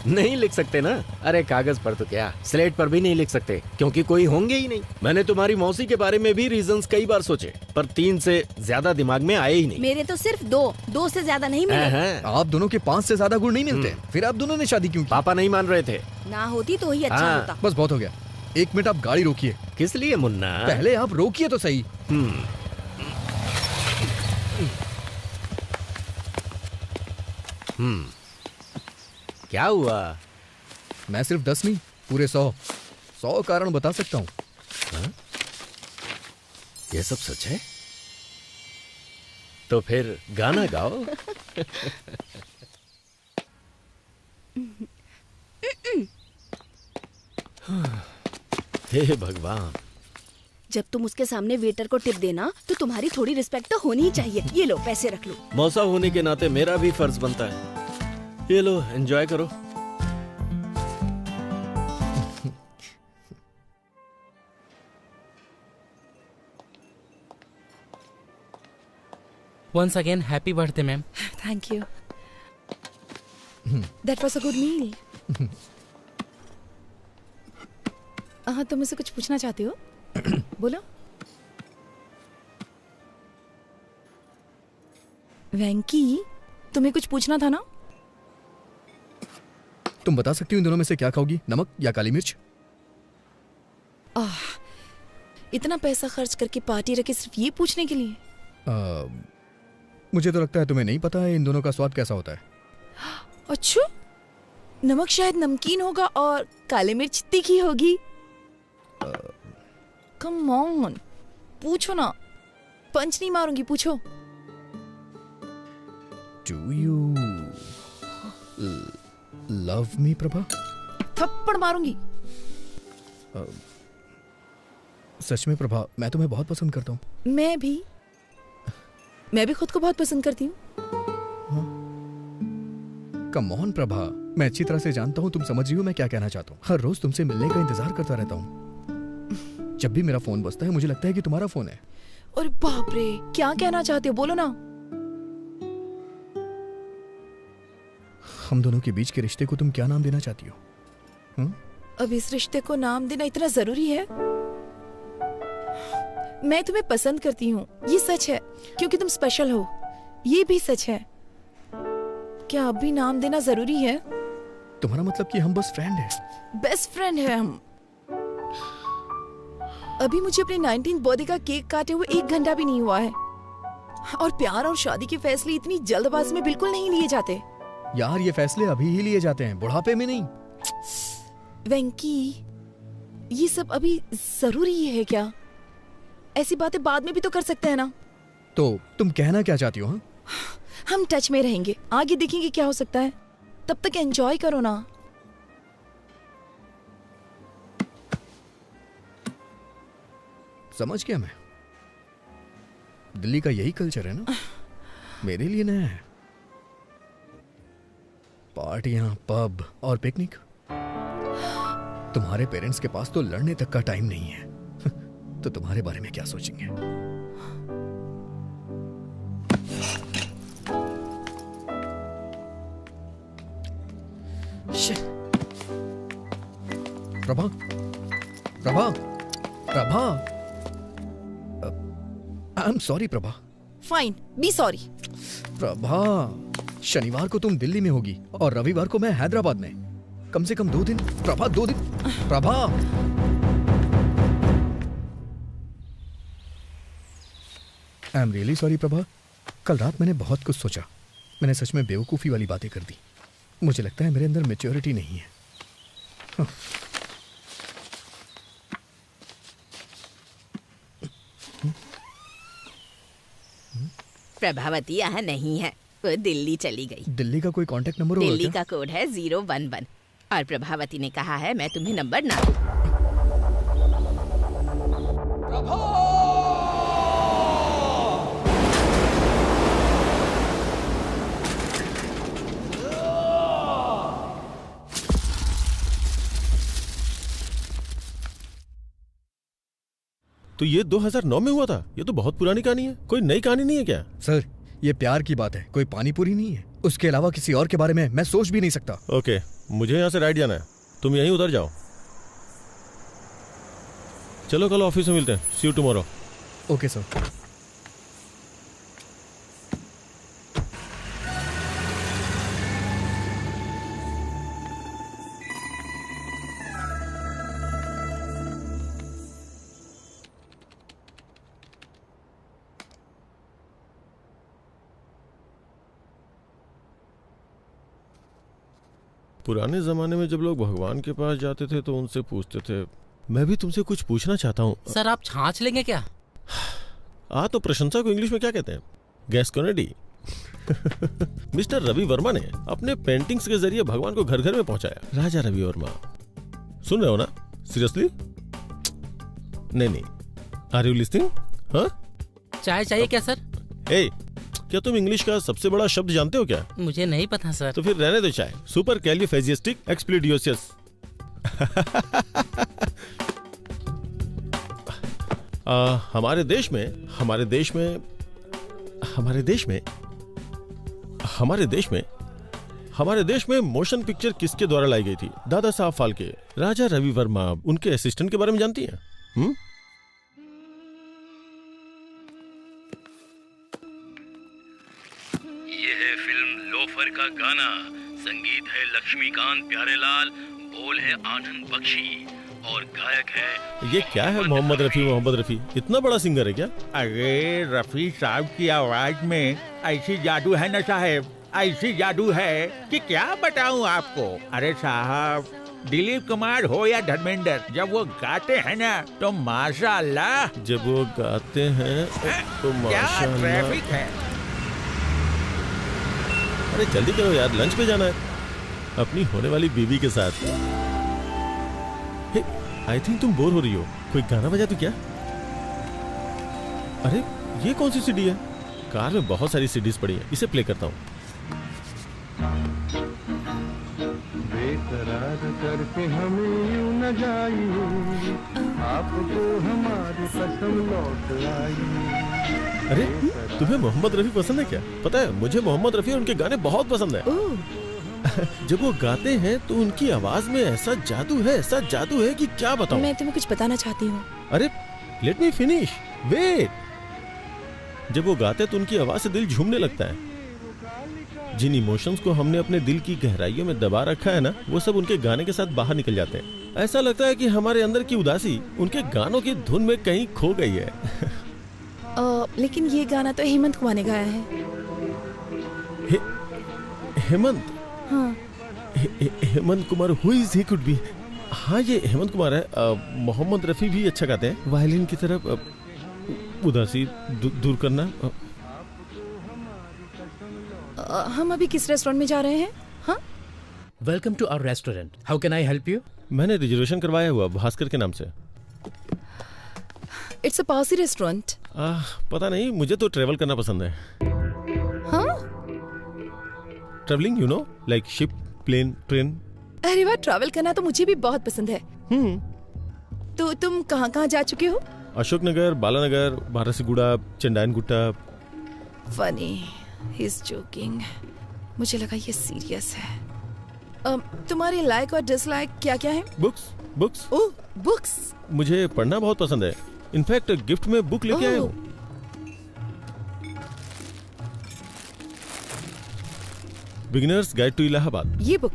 नहीं लिख सकते ना। अरे कागज पर तो क्या, स्लेट पर भी नहीं लिख सकते, क्योंकि कोई होंगे ही नहीं। मैंने तुम्हारी मौसी के बारे में भी रीजंस कई बार सोचे, पर 3 से ज्यादा दिमाग में आए ही नहीं। मेरे तो सिर्फ 2 से ज्यादा नहीं मिले। आप दोनों के 5 से ज्यादा गुण नहीं मिलते। फिर आप दोनों ने शादी क्यों की? पापा नहीं मान रहे थे। ना होती तो ही अच्छा होता। बस बहुत हो गया। 1 मिनट आप गाड़ी रोकिए। किस लिए मुन्ना? पहले आप रोकिए तो सही। क्या हुआ? मैं सिर्फ 10 नहीं, पूरे 100 कारण बता सकता हूँ। ये सब सच है? तो फिर गाना गाओ। हे भगवान। जब तुम उसके सामने वेटर को टिप देना तो तुम्हारी थोड़ी रिस्पेक्ट तो होनी ही चाहिए। ये लो पैसे रख लो। मौसा होने के नाते मेरा भी फर्ज बनता है। ये लो, एंजॉय करो। Once again, happy birthday, ma'am. Thank you. That was a good meal. तुम मुझसे कुछ पूछना चाहते हो? बोलो। वेंकी, तुम्हें कुछ पूछना था ना? तुम बता सकती हो इन दोनों में से क्या खाओगी, नमक या काली मिर्च? इतना पैसा खर्च करके पार्टी रखे सिर्फ ये पूछने के लिए? मुझे तो लगता है तुम्हें नहीं पता है इन दोनों का स्वाद कैसा होता है। अच्छा, नमक शायद नमकीन होगा और काली मिर्च तीखी होगी। कम ऑन, पूछो ना। पंच नहीं मारूंगी, पूछो। Do you love me, Prabha? थप्पड़ मारूंगी। सच में प्रभा, मैं तुम्हें बहुत पसंद करता हूँ। मैं भी खुद को बहुत पसंद करती हूँ। कम ऑन प्रभा, मैं अच्छी तरह से जानता हूँ तुम समझ रही हो मैं क्या कहना चाहता हूँ। हर रोज तुमसे मिलने का इंतजार करता रहता हूँ। जब भी मेरा फोन बजता है मुझे लगता है कि तुम्हारा फोन है। और बाप रे, क्या कहना चाहते हो, बोलो ना। हम दोनों के बीच के रिश्ते को तुम क्या नाम देना चाहती हो? अब इस रिश्ते को नाम देना इतना जरूरी है? मैं तुम्हें पसंद करती हूँ, ये सच है, क्योंकि तुम स्पेशल हो, ये भी सच है। क्या अब भी नाम देना जरूरी है? तुम्हारा मतलब कि हम बस फ्रेंड हैं? बेस्ट फ्रेंड है हम। अभी मुझे अपने 19th बर्थडे का केक काटे हुए 1 घंटा भी नहीं हुआ है। और प्यार और शादी के फैसले इतनी जल्दबाजी में बिल्कुल नहीं लिए जाते। यार, ये फैसले अभी ही लिए जाते हैं, बुढ़ापे में नहीं। वेंकी, ये सब अभी जरूरी है क्या? ऐसी बातें बाद में भी तो कर सकते हैं ना। तो तुम कहना क्या चाहती हो? हाँ, हम टच में रहेंगे, आगे देखेंगे क्या हो सकता है। तब तक एंजॉय करो ना। समझ गया मैं। दिल्ली का यही कल्चर है ना, मेरे लिए नया है। पार्टियां, पब और पिकनिक। तुम्हारे पेरेंट्स के पास तो लड़ने तक का टाइम नहीं है। तो तुम्हारे बारे में क्या सोचेंगे? Prabha, Prabha, Prabha, I am sorry Prabha. Fine, B sorry. Prabha, शनिवार को तुम दिल्ली में होगी और रविवार को मैं हैदराबाद में। कम से कम 2 दिन। प्रभा, 2 दिन। Prabha, I am really sorry Prabha. कल रात मैंने बहुत कुछ सोचा। मैंने सच में बेवकूफ़ी वाली बातें कर दी। मुझे लगता है मेरे अंदर मैच्योरिटी नहीं है। प्रभावती यहाँ नहीं है, वो दिल्ली चली गई। दिल्ली का कोई कांटेक्ट नंबर होगा? दिल्ली का कोड है 011 और प्रभावती ने कहा है मैं तुम्हें नंबर ना दूं। तो ये 2009 में हुआ था? ये तो बहुत पुरानी कहानी है। कोई नई कहानी नहीं है क्या? सर, ये प्यार की बात है, कोई पानी पूरी नहीं है। उसके अलावा किसी और के बारे में मैं सोच भी नहीं सकता। ओके, मुझे यहाँ से राइट जाना है, तुम यहीं उधर जाओ। चलो कल ऑफिस में मिलते हैं। सी यू टुमारो। Okay sir. पुराने जमाने में जब लोग भगवान के पास जाते थे तो उनसे पूछते थे। मैं भी तुमसे कुछ पूछना चाहता हूँ। सर आप छाछ लेंगे क्या? तो प्रशंसा को इंग्लिश में क्या कहते हैं? गैस कॉनेडी। मिस्टर रवि वर्मा ने अपने पेंटिंग्स के जरिए भगवान को घर घर में पहुंचाया। राजा रवि वर्मा, सुन रहे हो ना? सीरियसली? नहीं। Are you listening? हाँ? चाय चाहिए क्या सर? क्या तुम इंग्लिश का सबसे बड़ा शब्द जानते हो क्या? मुझे नहीं पता सर। तो फिर रहने दो चाय। सुपर कैलिफेजिस्टिक एक्सप्लिडियोसियस। हमारे देश में मोशन पिक्चर किसके द्वारा लाई गई थी? दादा साहब फाल्के। राजा रवि वर्मा, उनके असिस्टेंट के बारे में जानती हैं? ये है फिल्म लोफर का गाना। संगीत है लक्ष्मीकांत प्यारेलाल, बोल है आनंद बख्शी और गायक है ये क्या है? मोहम्मद रफी। इतना बड़ा सिंगर है क्या? अरे रफी साहब की आवाज में ऐसी जादू है ना साहब, ऐसी जादू है कि क्या बताऊं आपको। अरे साहब, दिलीप कुमार हो या धर्मेंद्र, जब वो गाते हैं ना तो माशाअल्लाह। जब वो गाते हैं तो माशाअल्लाह। क्या ट्रैफिक है। अरे जल्दी करो यार, लंच पे जाना है अपनी होने वाली बीवी के साथ। आई थिंक तुम बोर हो रही हो, कोई गाना बजा दो क्या? अरे ये कौन सी सीडी है? कार में बहुत सारी सीडीज पड़ी है, इसे प्ले करता हूँ। बेकरार करके हमें यूं न जाइए, आपको हमारी कसम लौट आई। अरे तुम्हें मोहम्मद रफी पसंद है क्या? पता है मुझे मोहम्मद रफी और उनके गाने बहुत पसंद है। जब वो गाते हैं तो उनकी आवाज में ऐसा जादू है कि क्या बताऊं। मैं तुम्हें कुछ बताना चाहती हूँ। अरे लेट मी फिनिश, वेट। जब वो गाते हैं तो उनकी आवाज से दिल झूमने लगता है। जिन इमोशंस को हमने अपने दिल की गहराइयों में दबा रखा है ना, वो सब उनके गाने के साथ बाहर निकल जाते हैं। ऐसा लगता है कि हमारे अंदर की उदासी उनके गानों की धुन में कहीं खो गई है। लेकिन ये गाना तो हेमंत कुमार ने गाया है। हेमंत? हाँ। Hemant Kumar, who is he could be? हाँ ये हेमंत कुमार है। मोहम्मद रफी भी अच्छा गाते हैं। वायलिन की तरफ उदासी दूर करना। हम अभी किस रेस्टोरेंट में जा रहे हैं? हाँ? Welcome to our restaurant, how can I help you? मैंने रिजर्वेशन करवाया हुआ भास्कर के नाम से। It's a Parsi restaurant. पता नहीं, मुझे तो ट्रेवल करना पसंद है। हाँ? Travelling, you know, like ship, plane, train. अरे वाह, ट्रैवल करना तो मुझे भी बहुत पसंद है। तो तुम कहाँ कहाँ जा चुके हो? Ashoknagar, Balanagar, Barasiguda, Chandayangutta. Funny, he is joking. मुझे लगा ये सीरियस है। तुम्हारी लाइक और डिसलाइक क्या क्या है? Books, books. Oh, books. मुझे पढ़ना बहुत पसंद है। इनफैक्ट गिफ्ट में बुक लेके आया हूँ। Beginners guide to Allahabad. ये book?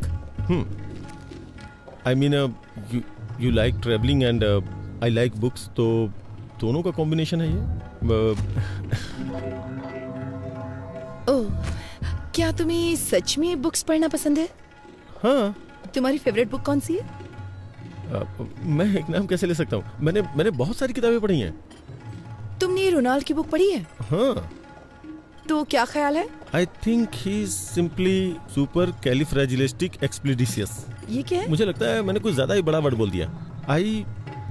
I mean you like travelling and I like books, तो दोनों का कॉम्बिनेशन है ये। ओह, क्या तुम्हें सच में बुक्स पढ़ना पसंद है? हाँ। तुम्हारी फेवरेट बुक कौन सी है? मैं एक नाम कैसे ले सकता हूँ? मैंने बहुत सारी किताबें पढ़ी हैं। तुमने रोनाल्ड की बुक पढ़ी है? हाँ। तो क्या ख्याल है? I think he is simply supercalifragilisticexpialidocious. ये क्या है? मुझे लगता है मैंने कुछ ज्यादा ही बड़ा वर्ड बोल दिया। I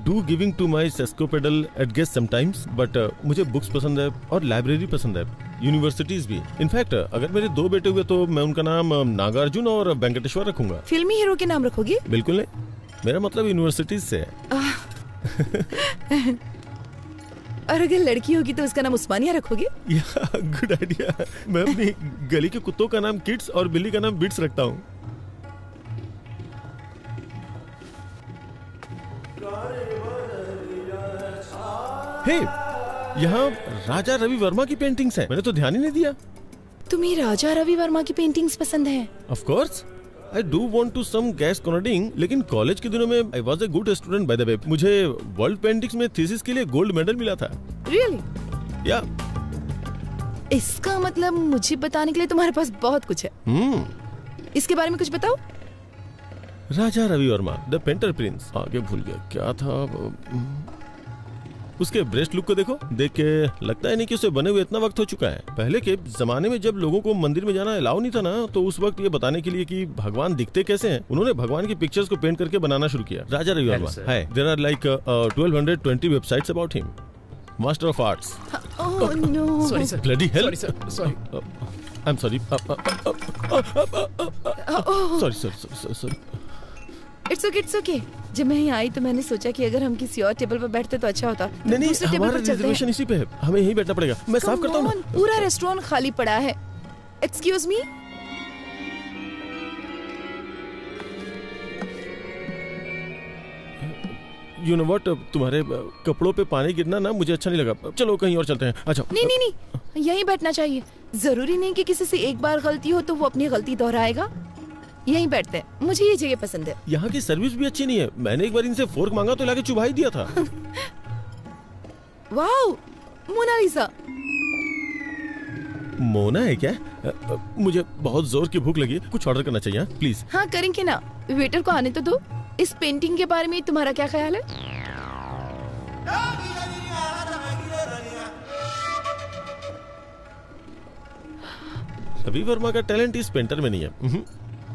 do giving to my sesquipedal at guest sometimes, but मुझे बुक्स पसंद है और लाइब्रेरी पसंद है, यूनिवर्सिटीज भी। इनफैक्ट अगर मेरे 2 बेटे हुए तो मैं उनका नाम नागार्जुन और वेंकटेश्वर रखूंगा। फिल्मी हीरो के नाम रखोगे? बिल्कुल नहीं, मेरा मतलब यूनिवर्सिटीज से है। और अगर लड़की होगी तो उसका नाम उस्मानिया रखोगे? Good idea. मैं अपनी गली के कुत्तों का नाम किड्स और बिल्ली का नाम बिट्स रखता हूँ। हे, यहाँ राजा रवि वर्मा की पेंटिंग्स हैं। मैंने तो ध्यान ही नहीं दिया। तुम्हें राजा रवि वर्मा की पेंटिंग्स पसंद है? Of course, I do want to some gas conding, लेकिन कॉलेज के दिनों में I was a good student by the way. मुझे वर्ल्ड पेंटिंग्स में थीसिस के लिए गोल्ड मेडल मिला था। रियली? या। इसका मतलब मुझे बताने के लिए तुम्हारे पास बहुत कुछ है। इसके बारे में कुछ बताओ। Raja Ravi Varma, the painter prince. आगे भूल गया क्या था। उसके ब्रेस्ट लुक को देखो, देख के लगता है नहीं कि उसे बने हुए इतना वक्त हो चुका है। पहले के जमाने में जब लोगों को मंदिर में जाना अलाउ नहीं था ना, तो उस वक्त ये बताने के लिए कि भगवान दिखते कैसे हैं, उन्होंने भगवान की पिक्चर्स को पेंट करके बनाना शुरू किया। राजा रवि वर्मा है। There are like 1220 websites about him. Master of arts. Oh no, sorry sir, bloody hell. Sorry sir, sorry. I am sorry. Sorry. It's okay, it's okay. जब मैं यहाँ आई तो मैंने सोचा कि अगर हम किसी और टेबल पर बैठते तो अच्छा होता। नहीं, हमारा रिजर्वेशन इसी पे है, हमें यहीं बैठना पड़ेगा। मैं साफ करता हूँ। पूरा रेस्टोरेंट खाली पड़ा है। Excuse me. You know what, तुम्हारे कपड़ों पे पानी गिरना ना मुझे अच्छा नहीं लगा। चलो कहीं और चलते हैं। अच्छा। नहीं, यहीं बैठना चाहिए। जरूरी नहीं कि किसी से एक बार गलती हो तो वो अपनी गलती दोहराएगा। यहीं बैठते हैं, मुझे ये जगह पसंद है। यहाँ की सर्विस भी अच्छी नहीं है। मैंने एक बार इनसे फोर्क मांगा तो लाके चुभा ही दिया था। Wow, Mona Lisa. मोना है क्या? मुझे बहुत जोर की भूख लगी है, कुछ ऑर्डर करना चाहिए। प्लीज। हाँ, करेंगे ना। वेटर को आने तो दो। इस पेंटिंग के बारे में तुम्हारा क्या ख्याल है? रवि वर्मा का टैलेंट इस पेंटर में नहीं है।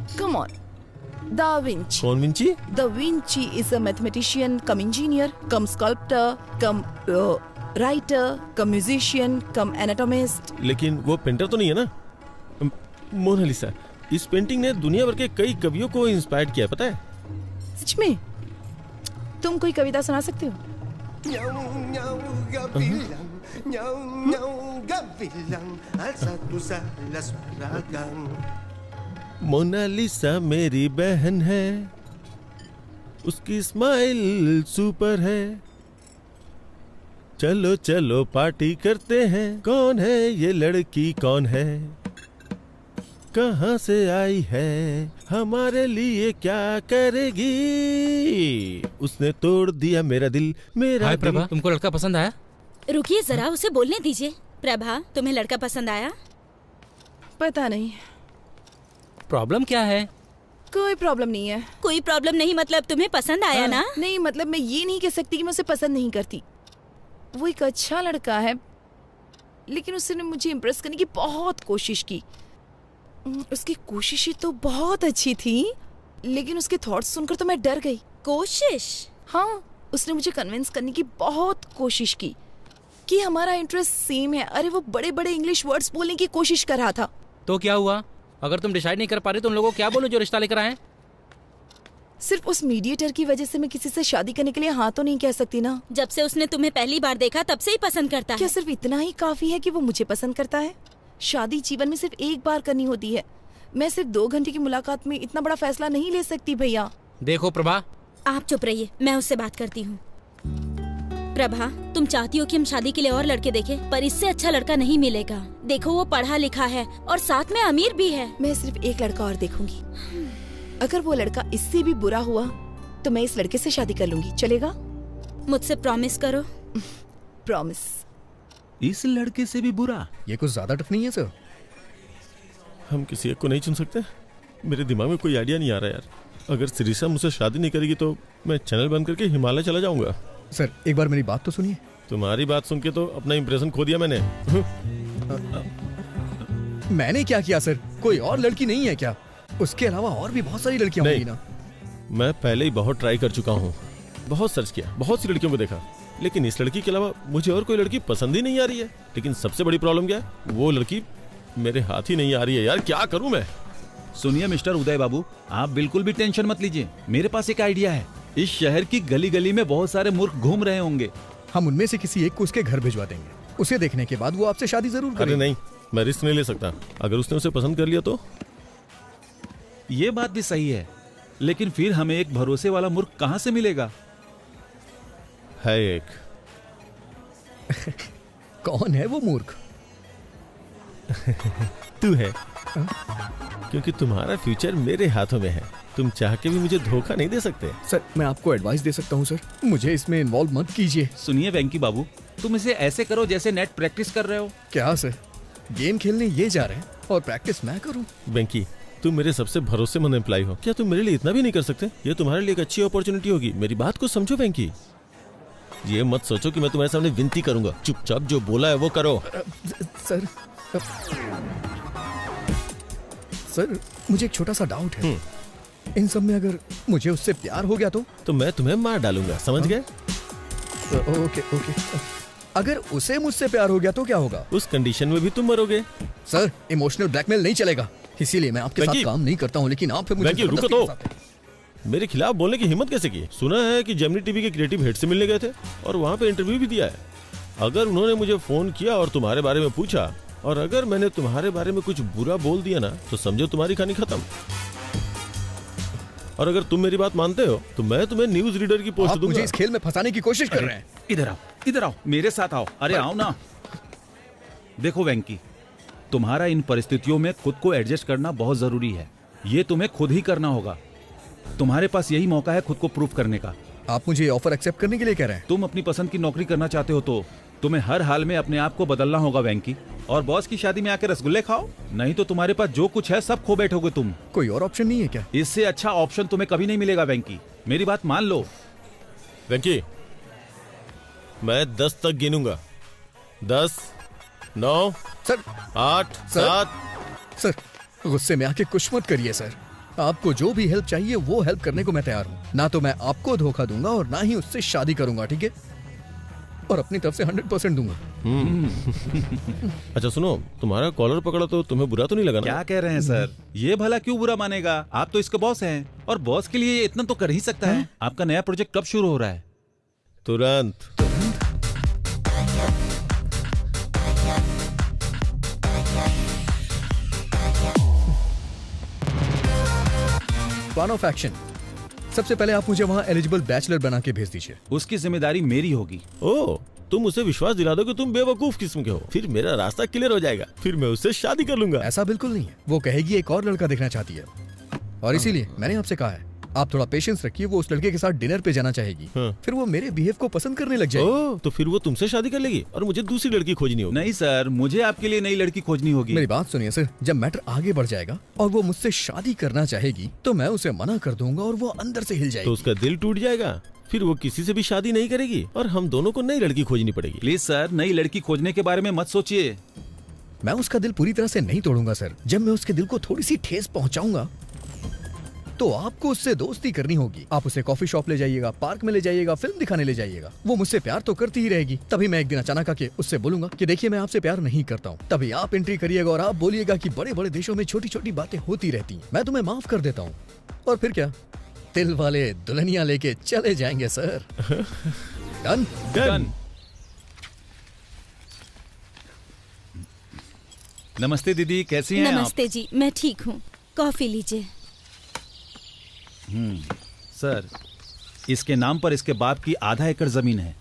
Come on. Da Vinci. कौन Vinci? Da Vinci is a mathematician, come engineer, come sculptor, come writer, come musician, come anatomist. लेकिन वो पेंटर तो नहीं है ना। मोनालिसा, इस पेंटिंग ने दुनिया भर के कई कवियों को इंस्पायर किया, पता है? सच में? तुम कोई कविता सुना सकते हो? मोनालिसा मेरी बहन है, उसकी स्माइल सुपर है। चलो चलो पार्टी करते हैं। कौन है ये लड़की, कौन है, कहाँ से आई है, हमारे लिए क्या करेगी। उसने तोड़ दिया मेरा दिल, मेरा हाय प्रभा, तुमको लड़का पसंद आया? रुकिए जरा, उसे बोलने दीजिए। प्रभा, तुम्हें लड़का पसंद आया? पता नहीं। प्रॉब्लम क्या है? कोई प्रॉब्लम नहीं है। कोई प्रॉब्लम नहीं मतलब तुम्हें पसंद आया ना? नहीं, मतलब मैं ये नहीं कह सकती कि मैं उसे पसंद नहीं करती। वो एक अच्छा लड़का है, लेकिन उसने मुझे इम्प्रेस करने की बहुत कोशिश की। उसकी कोशिशें तो बहुत अच्छी थी, लेकिन उसके थॉट्स सुनकर तो मैं डर गई। कोशिश? हाँ, उसने मुझे कन्विंस करने की बहुत कोशिश की कि हमारा इंटरेस्ट सेम है। अरे वो बड़े बड़े इंग्लिश वर्ड्स बोलने की कोशिश कर रहा था। तो क्या हुआ? अगर तुम डिसाइड नहीं कर पा रहे तो उन लोगों को क्या बोलो जो रिश्ता लेकर आए? सिर्फ उस मीडिएटर की वजह से मैं किसी से शादी करने के लिए हाँ तो नहीं कह सकती ना। जब से उसने तुम्हें पहली बार देखा तब से ही पसंद करता है। क्या सिर्फ इतना ही काफी है कि वो मुझे पसंद करता है? शादी जीवन में सिर्फ एक बार करनी होती है। मैं सिर्फ 2 घंटे की मुलाकात में इतना बड़ा फैसला नहीं ले सकती भैया। देखो प्रभा, आप चुप रहिए, मैं उससे बात करती हूँ। प्रभा, तुम चाहती हो कि हम शादी के लिए और लड़के देखें, पर इससे अच्छा लड़का नहीं मिलेगा। देखो वो पढ़ा लिखा है और साथ में अमीर भी है। मैं सिर्फ एक लड़का और देखूंगी। अगर वो लड़का इससे भी बुरा हुआ तो मैं इस लड़के से शादी कर लूंगी। चलेगा? मुझसे प्रॉमिस करो। प्रॉमिस। इस लड़के से भी बुरा? ये कुछ ज्यादा टफ नहीं है सर? हम किसी एक को नहीं चुन सकते? मेरे दिमाग में कोई आइडिया नहीं आ रहा यार। अगर सिरिसा मुझसे शादी नहीं करेगी तो मैं चैनल बंद करके हिमालय चला जाऊंगा। सर एक बार मेरी बात तो सुनिए। तुम्हारी बात सुन के तो अपना इंप्रेशन खो दिया मैंने। मैंने क्या किया सर? कोई और लड़की नहीं है क्या? उसके अलावा और भी बहुत सारी लड़कियां होंगी ना। मैं पहले ही बहुत ट्राई कर चुका हूँ, बहुत सर्च किया, बहुत सी लड़कियों को देखा, लेकिन इस लड़की के अलावा मुझे और कोई लड़की पसंद ही नहीं आ रही है। लेकिन सबसे बड़ी प्रॉब्लम क्या है? वो लड़की मेरे हाथ ही नहीं आ रही है यार। क्या करूं मैं? सुनिए मिस्टर उदय बाबू, आप बिल्कुल भी टेंशन मत लीजिए। मेरे पास एक आइडिया है। इस शहर की गली गली में बहुत सारे मूर्ख घूम रहे होंगे। हम उनमें से किसी एक को उसके घर भिजवा देंगे। उसे देखने के बाद वो आपसे शादी जरूर करेगा। अरे नहीं, मैं रिस्क नहीं ले सकता। अगर उसने उसे पसंद कर लिया तो? ये बात भी सही है, लेकिन फिर हमें एक भरोसे वाला मूर्ख कहाँ से मिलेगा? है एक। कौन है वो मूर्ख? तू है। क्योंकि तुम्हारा फ्यूचर मेरे हाथों में है। तुम चाह के भी मुझे धोखा नहीं दे सकते। सर मैं आपको एडवाइस दे सकता हूँ सर, मुझे इसमें इन्वॉल्व मत कीजिए। सुनिए वेंकी बाबू, तुम इसे ऐसे करो जैसे नेट प्रैक्टिस कर रहे हो। क्या सर? गेम खेलने ये जा रहे हैं और प्रैक्टिस मैं करूँ? वेंकी, तुम मेरे सबसे भरोसेमंद एम्प्लॉय हो। क्या तुम मेरे लिए इतना भी नहीं कर सकते? ये तुम्हारे लिए एक अच्छी अपॉर्चुनिटी होगी। मेरी बात को समझो वेंकी। ये मत सोचो कि मैं तुम्हारे सामने विनती करूंगा। चुपचाप जो बोला है वो करो। सर मुझे एक छोटा सा डाउट है। इन सब में अगर मुझे उससे प्यार हो गया तो मैं तुम्हें मार डालूंगा, समझ गए? Okay okay. अगर उसे मुझसे प्यार हो गया तो क्या होगा? उस कंडीशन में भी तुम मरोगे। सर इमोशनल ब्लैकमेल नहीं चलेगा, इसीलिए मैं आपके साथ काम नहीं करता हूँ। लेकिन आप फिर मुझे रुको तो। मेरे खिलाफ बोलने की हिम्मत कैसे की? सुना है कि जेमिनी टीवी के क्रिएटिव हेड से मिलने गए थे और वहाँ पे इंटरव्यू भी दिया है। अगर उन्होंने मुझे फोन किया और तुम्हारे बारे में पूछा और अगर मैंने तुम्हारे बारे में कुछ बुरा बोल दिया ना तो समझो तुम्हारी कहानी खत्म। और अगर तुम मेरी बात मानते हो तो मैं तुम्हें न्यूज रीडर की पोस्ट दूंगा। मुझे इस खेल में फंसाने की कोशिश कर रहे हैं। इधर आओ, मेरे साथ आओ। अरे आओ ना। देखो वेंकी, तुम्हारा इन परिस्थितियों में खुद को एडजस्ट करना बहुत जरूरी है। ये तुम्हें खुद ही करना होगा। तुम्हारे पास यही मौका है खुद को प्रूव करने का। आप मुझे ऑफर एक्सेप्ट करने के लिए कह रहे हैं? तुम अपनी पसंद की नौकरी करना चाहते हो तो तुम्हें हर हाल में अपने आप को बदलना होगा वेंकी। और बॉस की शादी में आकर रसगुल्ले खाओ, नहीं तो तुम्हारे पास जो कुछ है सब खो बैठोगे तुम। कोई और ऑप्शन नहीं है क्या? इससे अच्छा ऑप्शन तुम्हें कभी नहीं मिलेगा वेंकी, मेरी बात मान लो। वेंकी, मैं 10 तक गिनूंगा। 10, 9, सर 8, 7। सर गुस्से में आके कुछ मत करिए सर। आपको जो भी हेल्प चाहिए वो हेल्प करने को मैं तैयार हूँ। ना तो मैं आपको धोखा दूंगा और ना ही उससे शादी करूंगा, ठीक है? और अपनी तरफ से 100% दूंगा। अच्छा सुनो, तुम्हारा कॉलर पकड़ा तो तुम्हें बुरा तो नहीं लगा ना? क्या कह रहे हैं सर? ये भला क्यों बुरा मानेगा? आप तो इसके बॉस हैं और बॉस के लिए इतना तो कर ही सकता है। आपका नया प्रोजेक्ट कब शुरू हो रहा है? तुरंत। Plan of action. सबसे पहले आप मुझे वहाँ एलिजिबल बैचलर बना के भेज दीजिए। उसकी जिम्मेदारी मेरी होगी। ओह, तुम उसे विश्वास दिला दो कि तुम बेवकूफ किस्म के हो, फिर मेरा रास्ता क्लियर हो जाएगा, फिर मैं उससे शादी कर लूंगा। ऐसा बिल्कुल नहीं है। वो कहेगी एक और लड़का देखना चाहती है और इसीलिए मैंने आपसे कहा है आप थोड़ा पेशेंस रखिए। वो उस लड़के के साथ डिनर पे जाना चाहेगी। फिर वो मेरे बिहेव को पसंद करने लग जाएगी। ओह, तो फिर वो तुमसे शादी कर लेगी और मुझे दूसरी लड़की खोजनी होगी। नहीं सर, मुझे आपके लिए नई लड़की खोजनी होगी। मेरी बात सुनिए सर, जब मैटर आगे बढ़ जाएगा और वो मुझसे शादी करना चाहेगी तो मैं उसे मना कर दूंगा और वो अंदर से हिल जाएगी। तो उसका दिल टूट जाएगा, फिर वो किसी से भी शादी नहीं करेगी और हम दोनों को नई लड़की खोजनी पड़ेगी। प्लीज सर, नई लड़की खोजने के बारे में मत सोचिए। मैं उसका दिल पूरी तरह से नहीं तोड़ूंगा सर। जब मैं उसके दिल को थोड़ी सी ठेस पहुंचाऊंगा तो आपको उससे दोस्ती करनी होगी। आप उसे कॉफी शॉप ले जाइएगा, पार्क में ले जाइएगा, फिल्म दिखाने ले जाइएगा। वो मुझसे प्यार तो करती ही रहेगी। तभी मैं एक दिन अचानक आके उससे बोलूंगा कि देखिए मैं आपसे प्यार नहीं करता हूँ। तभी आप एंट्री करिएगा और आप बोलिएगा कि बड़े बड़े देशों में छोटी छोटी बातें होती रहती हैं, मैं तुम्हें माफ कर देता हूँ। और फिर क्या, दिल वाले दुल्हनिया लेके चले जाएंगे सर। Done done. नमस्ते दीदी, कैसी हैं नमस्ते आप? जी मैं ठीक हूँ, कॉफी लीजिए। सर, इसके नाम पर इसके बाप की आधा एकड़ जमीन है।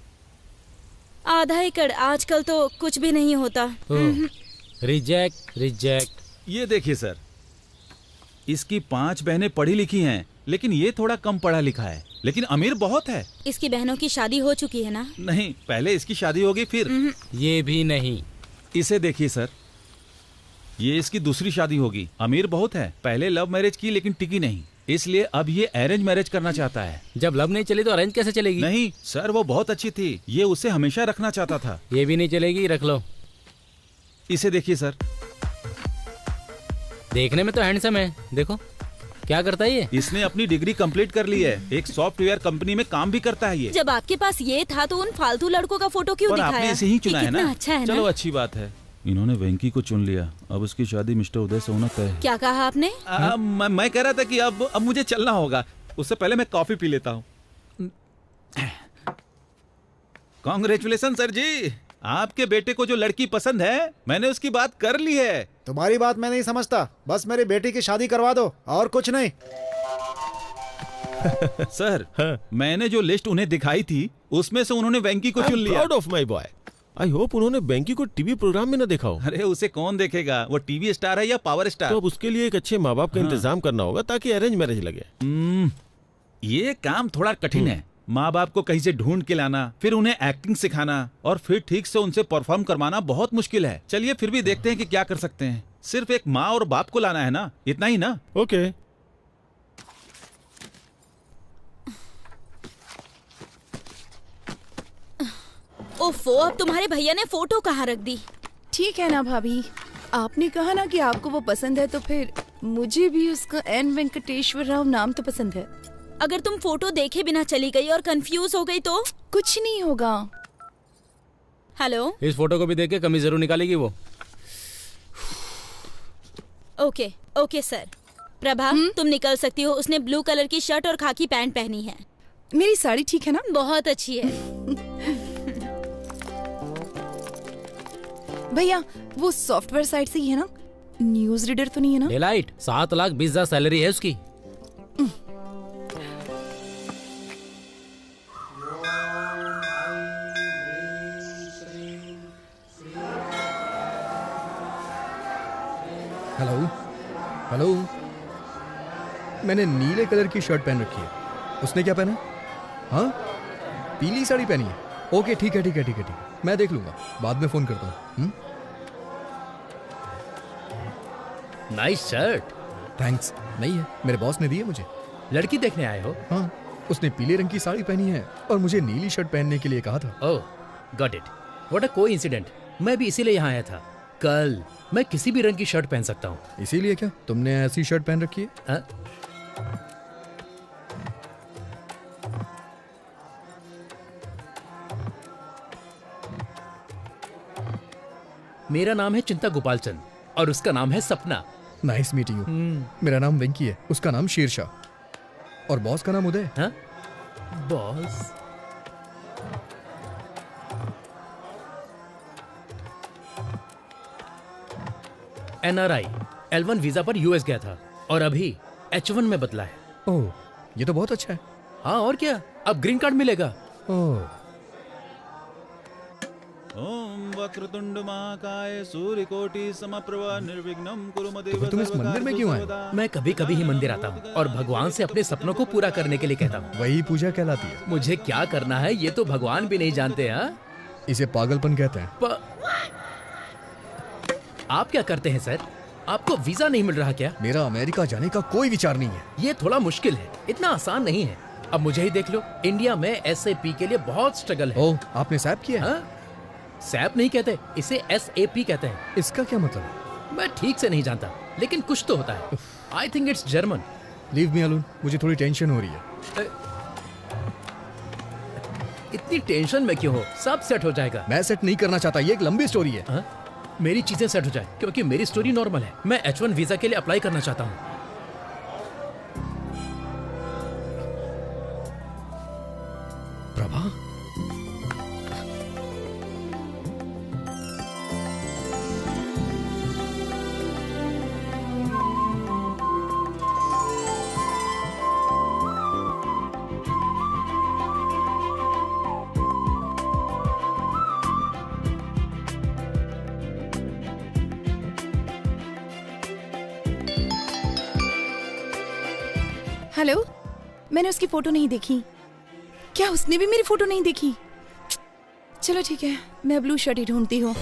आधा एकड़ आजकल तो कुछ भी नहीं होता। Reject reject. ये देखिए सर, इसकी 5 बहनें पढ़ी लिखी हैं, लेकिन ये थोड़ा कम पढ़ा लिखा है, लेकिन अमीर बहुत है। इसकी बहनों की शादी हो चुकी है ना? नहीं, पहले इसकी शादी होगी फिर। ये भी नहीं। इसे देखिए सर, ये इसकी दूसरी शादी होगी। अमीर बहुत है, पहले लव मैरिज की लेकिन टिकी नहीं, इसलिए अब ये अरेंज मैरिज करना चाहता है। जब लव नहीं चली तो अरेंज कैसे चलेगी? नहीं सर, वो बहुत अच्छी थी, ये उसे हमेशा रखना चाहता था। ये भी नहीं चलेगी, रख लो। इसे देखिए सर, देखने में तो हैंडसम है, देखो क्या करता है ये। इसने अपनी डिग्री कंप्लीट कर ली है, एक सॉफ्टवेयर कंपनी में काम भी करता है ये। जब आपके पास ये था तो उन फालतू लड़कों का फोटो क्यों दिखाया? आपने इसे ही चुना है ना? अच्छा है चलो ना? अच्छी बात है, इन्होंने वेंकी को चुन लिया। अब उसकी शादी मिस्टर उदय से होना तय है। क्या कहा आपने? मैं कह रहा था कि अब मुझे चलना होगा, उससे पहले मैं कॉफी पी लेता हूँ। कांग्रेचुलेशन सर जी, आपके बेटे को जो लड़की पसंद है मैंने उसकी बात कर ली है। तुम्हारी बात मैं नहीं समझता, बस मेरी बेटी की शादी करवा दो और कुछ नहीं। सर, मैंने जो लिस्ट उन्हें दिखाई थी उसमें से उन्होंने वेंकी को चुन लिया। Proud of my boy. I hope उन्होंने वेंकी को टीवी प्रोग्राम में न देखा हो। अरे उसे कौन देखेगा, वो टीवी स्टार है या पावर स्टार। तो अब उसके लिए एक अच्छे माँ बाप का इंतजाम करना होगा ताकि अरेंज मैरिज लगे। ये काम थोड़ा कठिन है। माँ बाप को कहीं से ढूंढ के लाना, फिर उन्हें एक्टिंग सिखाना और फिर ठीक से उनसे परफॉर्म करवाना बहुत मुश्किल है। चलिए फिर भी देखते हैं कि क्या कर सकते हैं। सिर्फ एक माँ और बाप को लाना है ना, इतना ही ना? ओके। ओफो, अब तुम्हारे भैया ने फोटो कहाँ रख दी? ठीक है ना भाभी, आपने कहा ना कि आपको वो पसंद है, तो फिर मुझे भी उसका एन वेंकटेश्वर राव नाम तो पसंद है। अगर तुम फोटो देखे बिना चली गई और कंफ्यूज हो गई तो? कुछ नहीं होगा। हेलो, इस फोटो को भी देख के कमी जरूर निकालेगी वो। Okay okay sir. प्रभा, तुम निकल सकती हो। उसने ब्लू कलर की शर्ट और खाकी पैंट पहनी है। मेरी साड़ी ठीक है ना? बहुत अच्छी है। भैया, वो सॉफ्टवेयर साइट से ही है ना? न्यूज रीडर तो नहीं है ना? डेलाइट, 7,20,000 सैलरी है उसकी। हेलो हेलो, मैंने नीले कलर की शर्ट पहन रखी है। उसने क्या पहना? हाँ, पीली साड़ी पहनी है। ओके ठीक है ठीक है ठीक है ठीक है, मैं देख लूंगा, बाद में फोन करता हूँ। Nice shirt. थैंक्स। नहीं है, मेरे बॉस ने दी है मुझे। लड़की देखने आए हो? हाँ, उसने पीले रंग की साड़ी पहनी है और मुझे नीली शर्ट पहनने के लिए कहा था। Oh, got it. What a coincident. मैं भी इसीलिए यहाँ आया था। कल मैं किसी भी रंग की शर्ट पहन सकता हूँ। इसीलिए क्या तुमने ऐसी शर्ट पहन रखी है? हाँ? मेरा नाम है चिंता गोपालचंद और उसका नाम है सपना। Nice meeting you. मेरा नाम वेंकी है, उसका नाम शेरशाह और बॉस का नाम उदय। हाँ? बॉस? NRI L1 वीजा पर यूएस गया था और अभी H1 में बदला है। ओह, ये तो बहुत अच्छा है। हाँ और क्या, अब ग्रीन कार्ड मिलेगा। ओह। ओम वक्रतुंड महाकाय सूर्यकोटि समप्रभा निर्विघ्नं कुरु मदेव सर्वकारः। तुम इस मंदिर में क्यों आए? मैं कभी कभी ही मंदिर आता हूँ और भगवान से अपने सपनों को पूरा करने के लिए कहता हूँ। वही पूजा कहलाती है। मुझे क्या करना है ये तो भगवान भी नहीं जानते। हाँ, इसे पागलपन कहते हैं। आप क्या करते हैं सर? आपको वीजा नहीं मिल रहा क्या? मेरा अमेरिका जाने का कोई विचार नहीं है। ये थोड़ा मुश्किल है, इतना आसान नहीं है। अब मुझे ही देख लो, इंडिया में SAP के लिए बहुत स्ट्रगल है। ओह, आपने सैप किया? हाँ? सैप नहीं कहते, इसे SAP कहते हैं। इसका क्या मतलब? मैं ठीक से नहीं जानता, लेकिन कुछ तो होता है। I think it's German. Leave me alone, मुझे थोड़ी टेंशन हो रही है। इतनी टेंशन में क्यों हो? सब सेट हो जाएगा। मैं सेट नहीं करना चाहता, ये एक लंबी स्टोरी है। मेरी चीजें सेट हो जाए, क्योंकि मेरी स्टोरी नॉर्मल है। मैं H1 वीजा के लिए अप्लाई करना चाहता हूँ। प्रभा, हेलो, मैंने उसकी फोटो नहीं देखी। क्या उसने भी मेरी फोटो नहीं देखी? चलो ठीक है, मैं ब्लू शर्ट ही ढूंढती हूँ।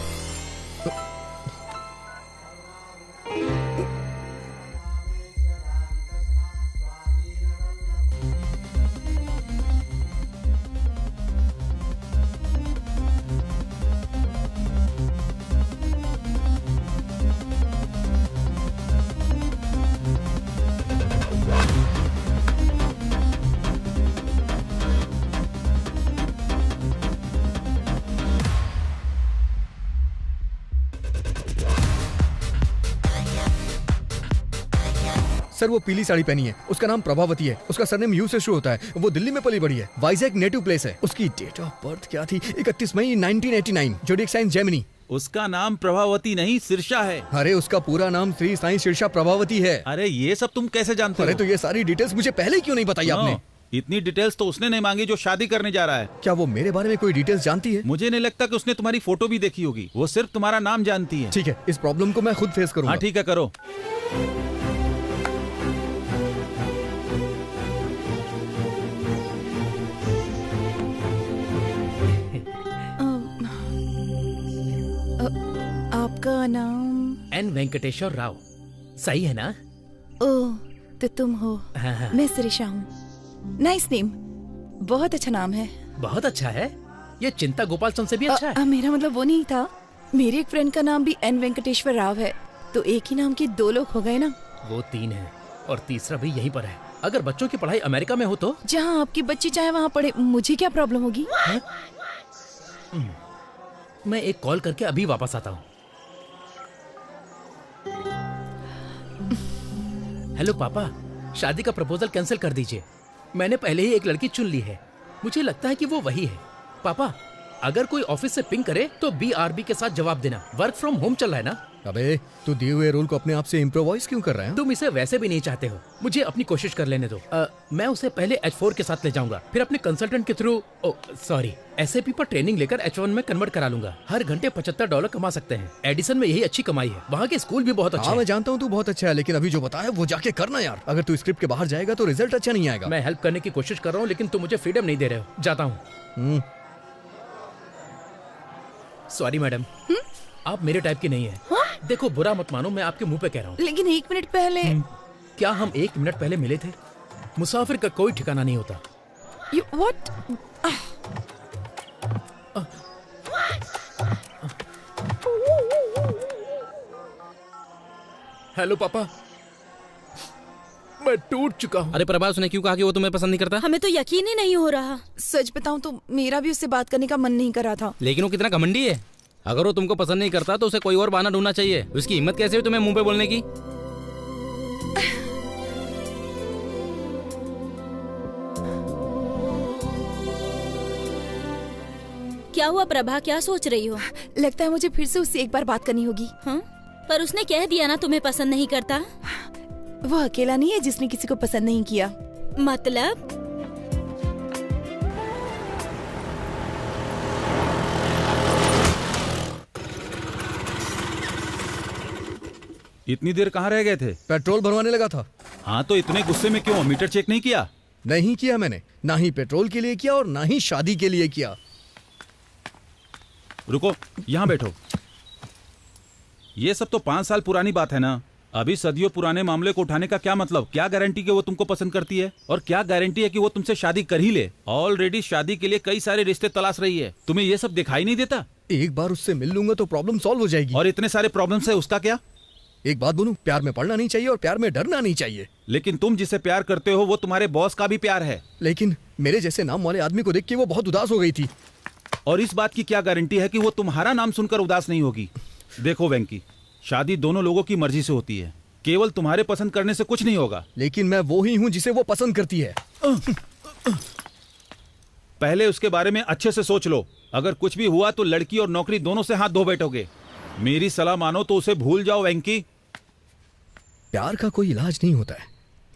सर वो पीली साड़ी पहनी है, उसका नाम प्रभावती है, उसका सरनेम यू से शुरू होता है, वो दिल्ली में पली बड़ी है, वाइजैक नेटिव प्लेस है। उसकी डेट ऑफ बर्थ क्या थी? 31 मई 1989, जोडिक साइन जेमिनी। उसका नाम प्रभावती नहीं सिरसा है। अरे उसका पूरा नाम श्री साईं सिरसा प्रभावती है। अरे ये सब तुम कैसे जानते हो? अरे तो ये सारी डिटेल्स मुझे पहले क्यों नहीं बताई आपने? इतनी डिटेल्स तो उसने नहीं मांगी जो शादी करने जा रहा है। क्या वो मेरे बारे में कोई डिटेल्स जानती है? मुझे नहीं लगता कि उसने तुम्हारी फोटो भी देखी होगी, वो सिर्फ तुम्हारा नाम जानती है। ठीक है, इस प्रॉब्लम को मैं खुद फेस करूंगा। हाँ ठीक है, करो। आपका नाम? एन वेंकटेश्वर राव। सही है ना? ओह, तो तुम हो। हाँ। मैं सिरिशा हूँ। नाइस नेम, बहुत अच्छा नाम है। बहुत अच्छा है, ये चिंता गोपाल चंद से भी अच्छा है। मेरा मतलब वो नहीं था, मेरे एक फ्रेंड का नाम भी एन वेंकटेश्वर राव है, तो एक ही नाम के दो लोग हो गए ना। वो 3 है और तीसरा भी यहीं पर है। अगर बच्चों की पढ़ाई अमेरिका में हो तो? जहाँ आपकी बच्ची चाहे वहाँ पढ़े, मुझे क्या प्रॉब्लम होगी? मैं एक कॉल करके अभी वापस आता हूँ। हेलो पापा, शादी का प्रपोजल कैंसिल कर दीजिए। मैंने पहले ही एक लड़की चुन ली है, मुझे लगता है कि वो वही है। पापा, अगर कोई ऑफिस से पिंग करे तो BRB के साथ जवाब देना। वर्क फ्रॉम होम चल रहा है ना? अबे तू दिए हुए रोल को अपने आप से इम्प्रोवाइज क्यों कर रहा है? तुम इसे वैसे भी नहीं चाहते हो, मुझे अपनी कोशिश कर लेने दो। मैं उसे पहले H4 के साथ ले जाऊंगा, फिर अपने कंसल्टेंट के थ्रू SAP पर ट्रेनिंग लेकर H1 में कन्वर्ट करा लूंगा। हर घंटे $75 कमा सकते हैं। एडिसन में यही अच्छी कमाई है, वहाँ के स्कूल भी बहुत अच्छे हैं। मैं जानता हूँ तू बहुत अच्छा है, लेकिन अभी जो बताया वो जाके करना यार। अगर तू स्क्रिप्ट के बाहर जाएगा तो रिजल्ट अच्छा नहीं आएगा। मैं हेल्प करने की कोशिश कर रहा हूँ, लेकिन तुम मुझे फ्रीडम नहीं दे रहे हो। जाता हूँ। सॉरी मैडम, आप मेरे टाइप की नहीं है। देखो बुरा मत मानो, मैं आपके मुंह पे कह रहा हूँ। लेकिन 1 मिनट पहले। क्या हम 1 मिनट पहले मिले थे? मुसाफिर का कोई ठिकाना नहीं होता। What? हेलो पापा, मैं टूट चुका हूँ। अरे प्रभा, उसने क्यों कहा कि वो तुम्हें पसंद नहीं करता? हमें तो यकीन ही नहीं हो रहा। सच बताऊं तो मेरा भी उससे बात करने का मन नहीं कर रहा था। लेकिन वो कितना घमंडी है। अगर वो तुमको पसंद नहीं करता तो उसे कोई और बहाना ढूंढना चाहिए। उसकी हिम्मत कैसे हुई तुम्हें मुंह पे बोलने की? क्या हुआ प्रभा, क्या सोच रही हो? लगता है मुझे फिर से उससे एक बार बात करनी होगी। हाँ? पर उसने कह दिया ना तुम्हें पसंद नहीं करता। वो अकेला नहीं है जिसने किसी को पसंद नहीं किया। मतलब? इतनी देर कहाँ रह गए थे? पेट्रोल भरवाने लगा था। हाँ तो इतने गुस्से में क्यों? मीटर चेक नहीं किया? नहीं किया मैंने, ना ही पेट्रोल के लिए किया और ना ही शादी के लिए किया। रुको, यहाँ बैठो। ये सब तो 5 साल पुरानी बात है ना। अभी सदियों पुराने मामले को उठाने का क्या मतलब? क्या गारंटी कि वो तुमको पसंद करती है? और क्या गारंटी है कि वो तुमसे शादी कर ही ले? ऑलरेडी शादी के लिए कई सारे रिश्ते तलाश रही है। तुम्हें ये सब दिखाई नहीं देता? एक बार उससे मिल लूंगा तो प्रॉब्लम सॉल्व हो जाएगी। और इतने सारे प्रॉब्लम्स है, उसका क्या? एक बात बोलूं, प्यार में पड़ना नहीं चाहिए और प्यार में डरना नहीं चाहिए। लेकिन तुम जिसे प्यार करते हो वो तुम्हारे बॉस का भी प्यार है। लेकिन मेरे जैसे नाम वाले आदमी को देख के वो बहुत उदास हो गई थी। और इस बात की क्या गारंटी है कि वो तुम्हारा नाम सुनकर उदास नहीं होगी? देखो वेंकी, शादी दोनों लोगों की मर्जी से होती है, केवल तुम्हारे पसंद करने से कुछ नहीं होगा। लेकिन मैं वो ही हूँ जिसे वो पसंद करती है। पहले उसके बारे में अच्छे से सोच लो। अगर कुछ भी हुआ तो लड़की और नौकरी दोनों से हाथ धो बैठोगे। मेरी सलाह मानो तो उसे भूल जाओ वेंकी। प्यार का कोई इलाज नहीं होता है,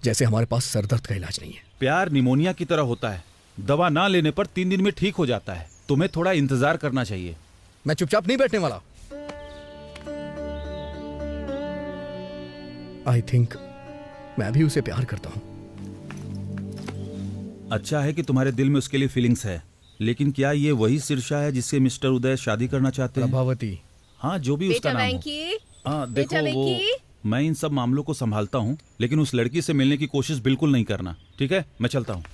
जैसे हमारे पास सरदर्द का इलाज नहीं है। प्यार निमोनिया की तरह होता है, दवा ना लेने पर 3 दिन में ठीक हो जाता है। तुम्हें थोड़ा इंतजार करना चाहिए। मैं चुपचाप नहीं बैठने वाला। आई थिंक मैं भी उसे प्यार करता हूं। अच्छा है कि तुम्हारे दिल में उसके लिए फीलिंग्स है, लेकिन क्या ये वही शीर्षा है जिससे मिस्टर उदय शादी करना चाहते हैं? प्रभावती। हाँ, जो भी उसका नाम हो। हाँ देखो, वो मैं इन सब मामलों को संभालता हूँ, लेकिन उस लड़की से मिलने की कोशिश बिल्कुल नहीं करना, ठीक है? मैं चलता हूँ।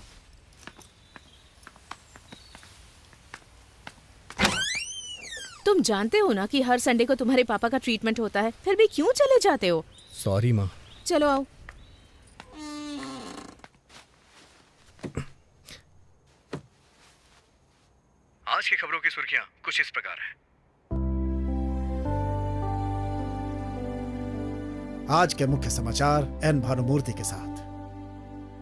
तुम जानते हो ना कि हर संडे को तुम्हारे पापा का ट्रीटमेंट होता है, फिर भी क्यों चले जाते हो? सॉरी माँ। चलो आओ। आज की खबरों की सुर्खियां कुछ इस प्रकार हैं। आज के मुख्य समाचार एन भानुमूर्ति के साथ।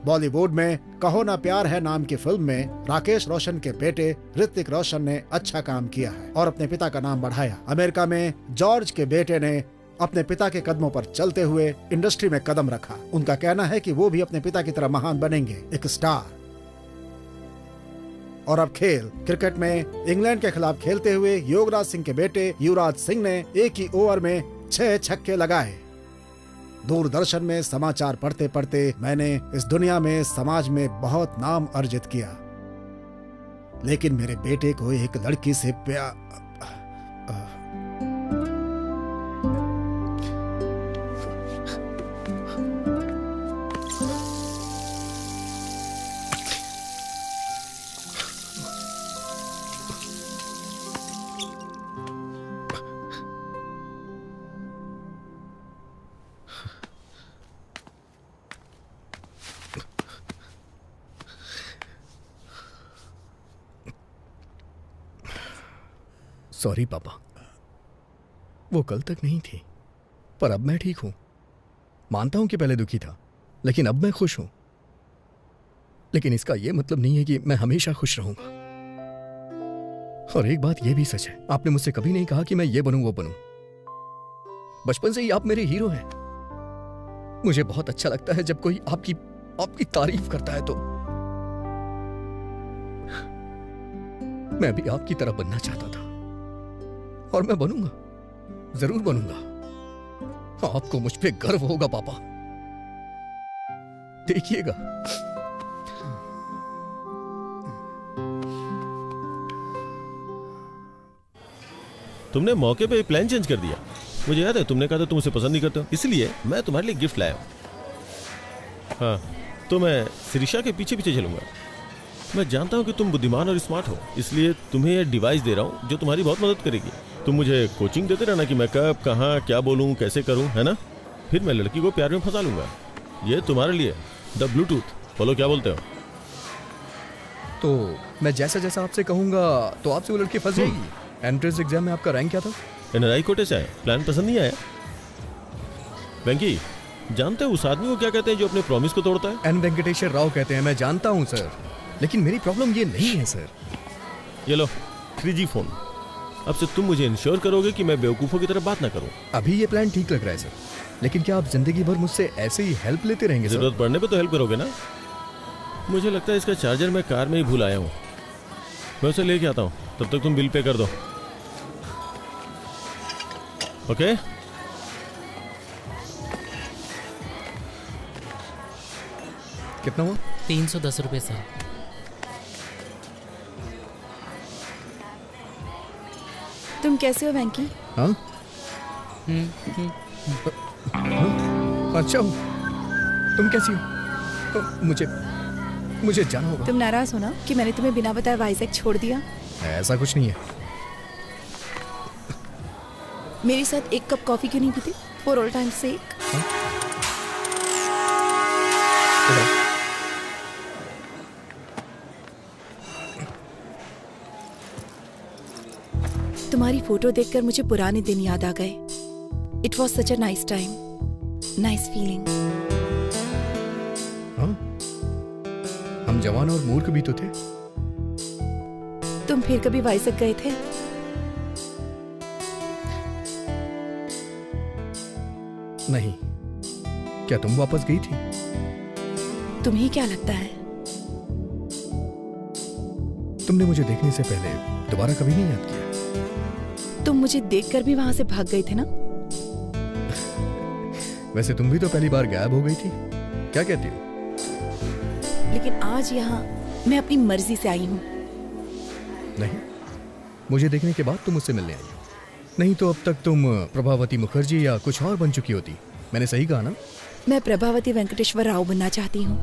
बॉलीवुड में कहो ना प्यार है नाम की फिल्म में राकेश रोशन के बेटे ऋतिक रोशन ने अच्छा काम किया है और अपने पिता का नाम बढ़ाया। अमेरिका में जॉर्ज के बेटे ने अपने पिता के कदमों पर चलते हुए इंडस्ट्री में कदम रखा। उनका कहना है कि वो भी अपने पिता की तरह महान बनेंगे, एक स्टार। और अब खेल। क्रिकेट में इंग्लैंड के खिलाफ खेलते हुए युवराज सिंह के बेटे युवराज सिंह ने एक ही ओवर में 6 छक्के लगाए। दूरदर्शन में समाचार पढ़ते पढ़ते मैंने इस दुनिया में, समाज में बहुत नाम अर्जित किया, लेकिन मेरे बेटे को एक लड़की से प्यार। सॉरी पापा, वो कल तक नहीं थी, पर अब मैं ठीक हूं। मानता हूं कि पहले दुखी था, लेकिन अब मैं खुश हूं। लेकिन इसका यह मतलब नहीं है कि मैं हमेशा खुश रहूंगा। और एक बात यह भी सच है, आपने मुझसे कभी नहीं कहा कि मैं ये बनूं वो बनूं। बचपन से ही आप मेरे हीरो हैं। मुझे बहुत अच्छा लगता है जब कोई आपकी तारीफ करता है। तो मैं भी आपकी तरह बनना चाहता था और मैं बनूंगा, जरूर बनूंगा। आपको मुझ पे गर्व होगा पापा, देखिएगा। तुमने मौके पे प्लान चेंज कर दिया। मुझे याद है तुमने कहा था तुम उसे पसंद नहीं करते हो, इसलिए मैं तुम्हारे लिए गिफ्ट लाया हूं। हाँ, तो मैं शिरीषा के पीछे पीछे चलूंगा। मैं जानता हूं कि तुम बुद्धिमान और स्मार्ट हो, इसलिए तुम्हें यह डिवाइस दे रहा हूं जो तुम्हारी बहुत मदद करेगी। तुम मुझे कोचिंग देते रहना कि मैं कब, कहाँ, क्या बोलूं, कैसे करूं, है ना? फिर मैं लड़की को प्यार में फंसा लूंगा। ये तुम्हारे लिए द ब्लूटूथ। बोलो क्या बोलते हो? तो मैं जैसा जैसा आपसे कहूंगा तो आपसे वो लड़की फंस जाएगी। एंट्रेंस एग्जाम में आपका रैंक क्या था? एनआरआई कोटे से आए। प्लान पसंद नहीं आया? वेंकी, जानते हो उस आदमी को क्या कहते हैं जो अपने प्रॉमिस को तोड़ता है? एन वेंकटेश्वर राव कहते हैं। मैं जानता हूं सर, लेकिन मेरी प्रॉब्लम ये नहीं है सर। ये लो 3G फोन। अब से तुम मुझे इंश्योर करोगे कि मैं बेवकूफों की तरह बात ना करूं। अभी ये प्लान ठीक लग रहा है सर, लेकिन क्या आप जिंदगी भर मुझसे ऐसे ही हेल्प लेते रहेंगे? जरूरत पड़ने पे तो हेल्प करोगे ना? मुझे लगता है इसका चार्जर मैं कार में ही भूल आया हूँ। मैं उसे लेके आता हूँ, तब तक तुम बिल पे कर दो। ओके? कितना हुआ? 310 रुपए सर। तुम कैसे हो वेंकी? हाँ? अच्छा, तुम कैसी हो? मुझे जाना होगा। तुम नाराज हो ना कि मैंने तुम्हें बिना बताए वाइजैक छोड़ दिया? ऐसा कुछ नहीं है। मेरे साथ एक कप कॉफी क्यों नहीं पीते? फॉर ऑल टाइम सेक। तुम्हारी फोटो देखकर मुझे पुराने दिन याद आ गए। It was such a nice time, nice feeling. हम जवान और मूर्ख भी तो थे। तुम फिर कभी वाइजक गए थे? नहीं। क्या तुम वापस गई थी? तुम्हें क्या लगता है? तुमने मुझे देखने से पहले दोबारा कभी नहीं याद किया? तुम मुझे देखकर भी वहां से भाग गए थे ना? वैसे तुम भी तो पहली बार गायब हो गई थी। क्या कहती हो? लेकिन आज यहाँ मैं अपनी मर्जी से आई हूँ। नहीं, मुझे देखने के बाद तुम मुझसे मिलने आई हो। नहीं तो अब तक तुम प्रभावती मुखर्जी या कुछ और बन चुकी होती। मैंने सही कहा ना? मैं प्रभावती वेंकटेश्वर राव बनना चाहती हूँ।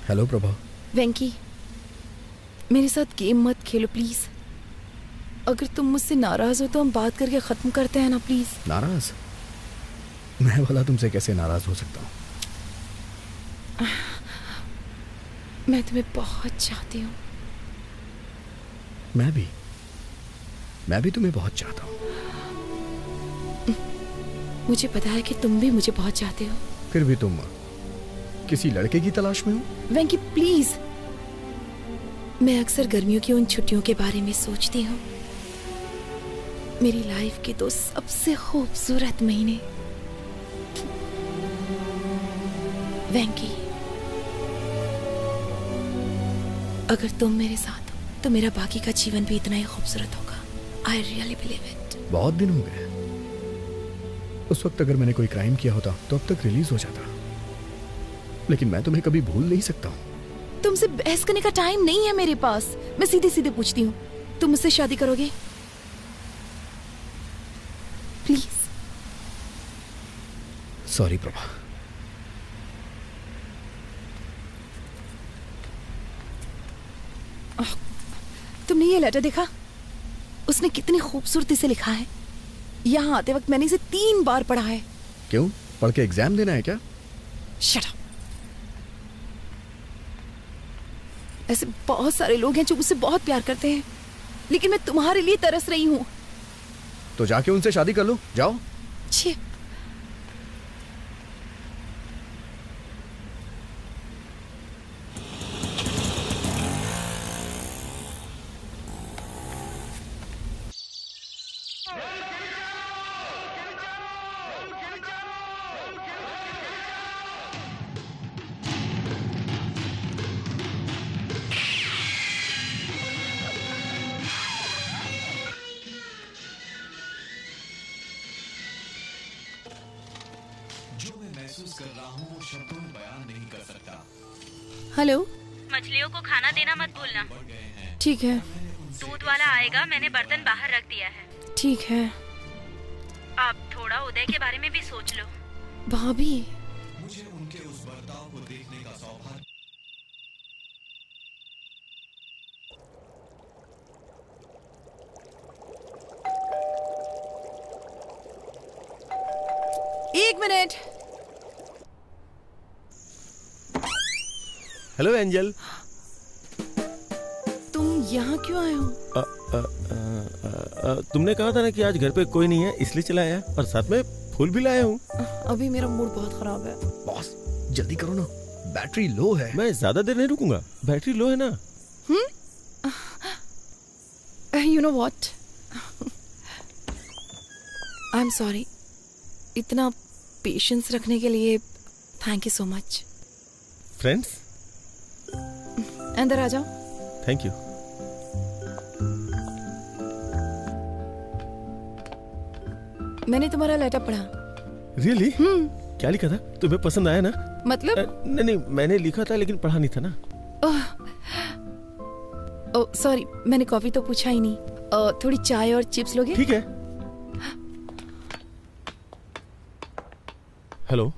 हेलो प्रभा। वेंकी, मेरे साथ गेम मत खेलो प्लीज। अगर तुम मुझसे नाराज हो तो हम बात करके खत्म करते हैं ना प्लीज। नाराज? मैं भला तुमसे कैसे नाराज हो सकता हूँ? मैं तुम्हें बहुत चाहती हूँ। मैं भी तुम्हें बहुत चाहता हूँ। मुझे पता है कि तुम भी मुझे बहुत चाहते हो। फिर भी तुम किसी लड़के की तलाश में हो? वेंकी प्लीज, मैं अक्सर गर्मियों की उन छुट्टियों के बारे में सोचती हूँ। मेरी लाइफ के 2 सबसे खूबसूरत महीने। वेंकी, अगर तुम मेरे साथ हो तो मेरा बाकी का जीवन भी इतना ही खूबसूरत होगा। I really believe it. बहुत दिन हो गए। उस वक्त अगर मैंने कोई क्राइम किया होता तो अब तक रिलीज हो जाता, लेकिन मैं तुम्हें कभी भूल नहीं सकता हूँ। तुमसे बहस करने का टाइम नहीं है मेरे पास। मैं सीधे सीधे पूछती हूँ, तुम मुझसे शादी करोगे? प्लीज। सॉरी प्रभा। तुमने ये लेटर देखा? उसने कितनी खूबसूरती से लिखा है। यहाँ आते वक्त मैंने इसे 3 बार पढ़ा है। क्यों? पढ़ के एग्जाम देना है क्या? Shut up. ऐसे बहुत सारे लोग हैं जो मुझसे बहुत प्यार करते हैं, लेकिन मैं तुम्हारे लिए तरस रही हूँ। तो जाके उनसे शादी कर लो, जाओ। छी। हेलो। मछलियों को खाना देना मत भूलना। ठीक है। दूध वाला आएगा, मैंने बर्तन बाहर रख दिया है। ठीक है। आप थोड़ा उदय के बारे में भी सोच लो। भाभी, मुझे उनके उस बर्ताव को देखने का सौभाग्य। एक मिनट। Hello angel. तुम यहाँ क्यों आए हो? तुमने कहा था ना कि आज घर पे कोई नहीं है, इसलिए चला आया, और साथ में फूल भी लाया हूँ। अभी मेरा मूड बहुत खराब है। बॉस जल्दी करो ना, बैटरी लो है। मैं ज्यादा देर नहीं रुकूंगा, बैटरी लो है ना। You know what, I am sorry. इतना पेशेंस रखने के लिए thank you so much. Friends, अंदर आ जाओ। Thank you. मैंने तुम्हारा लेटर पढ़ा। रियली? क्या लिखा था? तुम्हें पसंद आया ना? मतलब? नहीं, मैंने लिखा था लेकिन पढ़ा नहीं था ना। ओह सॉरी, मैंने कॉफी तो पूछा ही नहीं। थोड़ी चाय और चिप्स लोगे? ठीक है। हेलो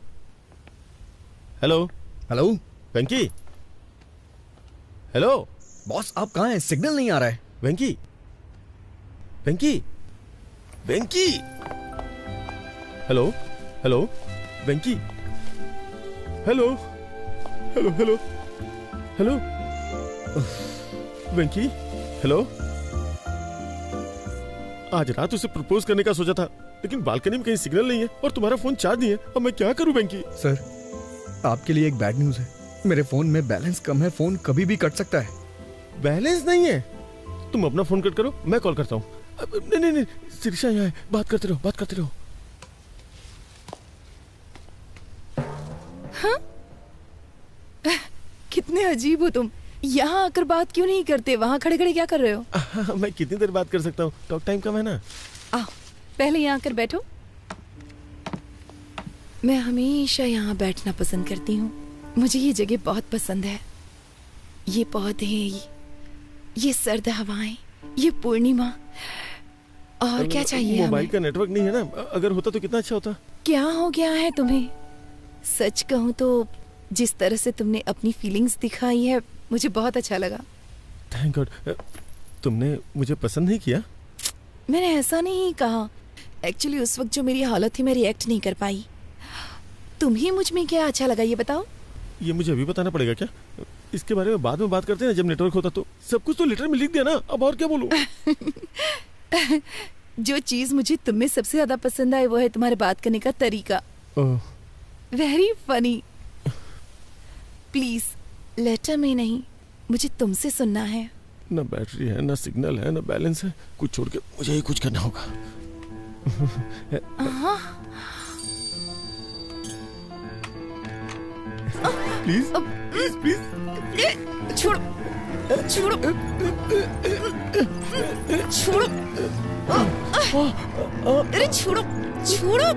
हेलो हेलो वेंकी। हेलो बॉस, आप कहाँ हैं? सिग्नल नहीं आ रहा है। वेंकी वेंकी वेंकी। हेलो हेलो वेंकी। हेलो हेलो हेलो हेलो वेंकी। हेलो। आज रात उसे प्रपोज करने का सोचा था, लेकिन बालकनी में कहीं सिग्नल नहीं है और तुम्हारा फोन चार्ज नहीं है। अब मैं क्या करूं वेंकी? सर, आपके लिए एक बैड न्यूज है। मेरे फोन में बैलेंस कम है, फोन कभी भी कट सकता है। बैलेंस नहीं है? तुम अपना फोन कट करो, मैं कॉल करता हूँ। नहीं नहीं नहीं, शिरीषा यहाँ है, बात करते रहो, बात करते रहो। हाँ? कितने अजीब हो तुम। यहाँ आकर बात क्यों नहीं करते? वहाँ खड़े खड़े क्या कर रहे हो? मैं कितनी देर बात कर सकता हूँ, टॉक टाइम कम है ना। आओ पहले यहाँ आकर बैठो। मैं हमेशा यहाँ बैठना पसंद करती हूँ। मुझे ये जगह बहुत पसंद है। ये पौधे, ये सर्द हवाएं, ये पूर्णिमा, और क्या चाहिए? मोबाइल का नेटवर्क नहीं है ना, अगर होता तो कितना अच्छा होता। क्या हो गया है तुम्हें? सच कहूँ तो जिस तरह से तुमने अपनी फीलिंग्स दिखाई है, मुझे बहुत अच्छा लगा। Thank God. तुमने मुझे पसंद नहीं किया? मैंने ऐसा नहीं कहा। एक्चुअली उस वक्त जो मेरी हालत थी, मैं रिएक्ट नहीं कर पाई। तुम्हें मुझ में क्या अच्छा लगा ये बताओ? ये मुझे अभी बताना पड़ेगा क्या? इसके बारे में बाद में बात करते हैं जब नेटवर्क होता तो। सब कुछ तो लेटर में लिख दिया ना, अब और क्या बोलूं? जो चीज मुझे तुम में सबसे ज्यादा पसंद आई वो है तुम्हारे बात करने का तरीका। Very funny. प्लीज लेटर में नहीं, मुझे तुमसे सुनना है। ना बैटरी है, ना सिग्नल है, ना बैलेंस है। कुछ छोड़ के मुझे ही कुछ करना होगा। प्लीज प्लीज प्लीज छोड़ो छोड़ो छोड़ो। अरे छोड़ो छोड़ो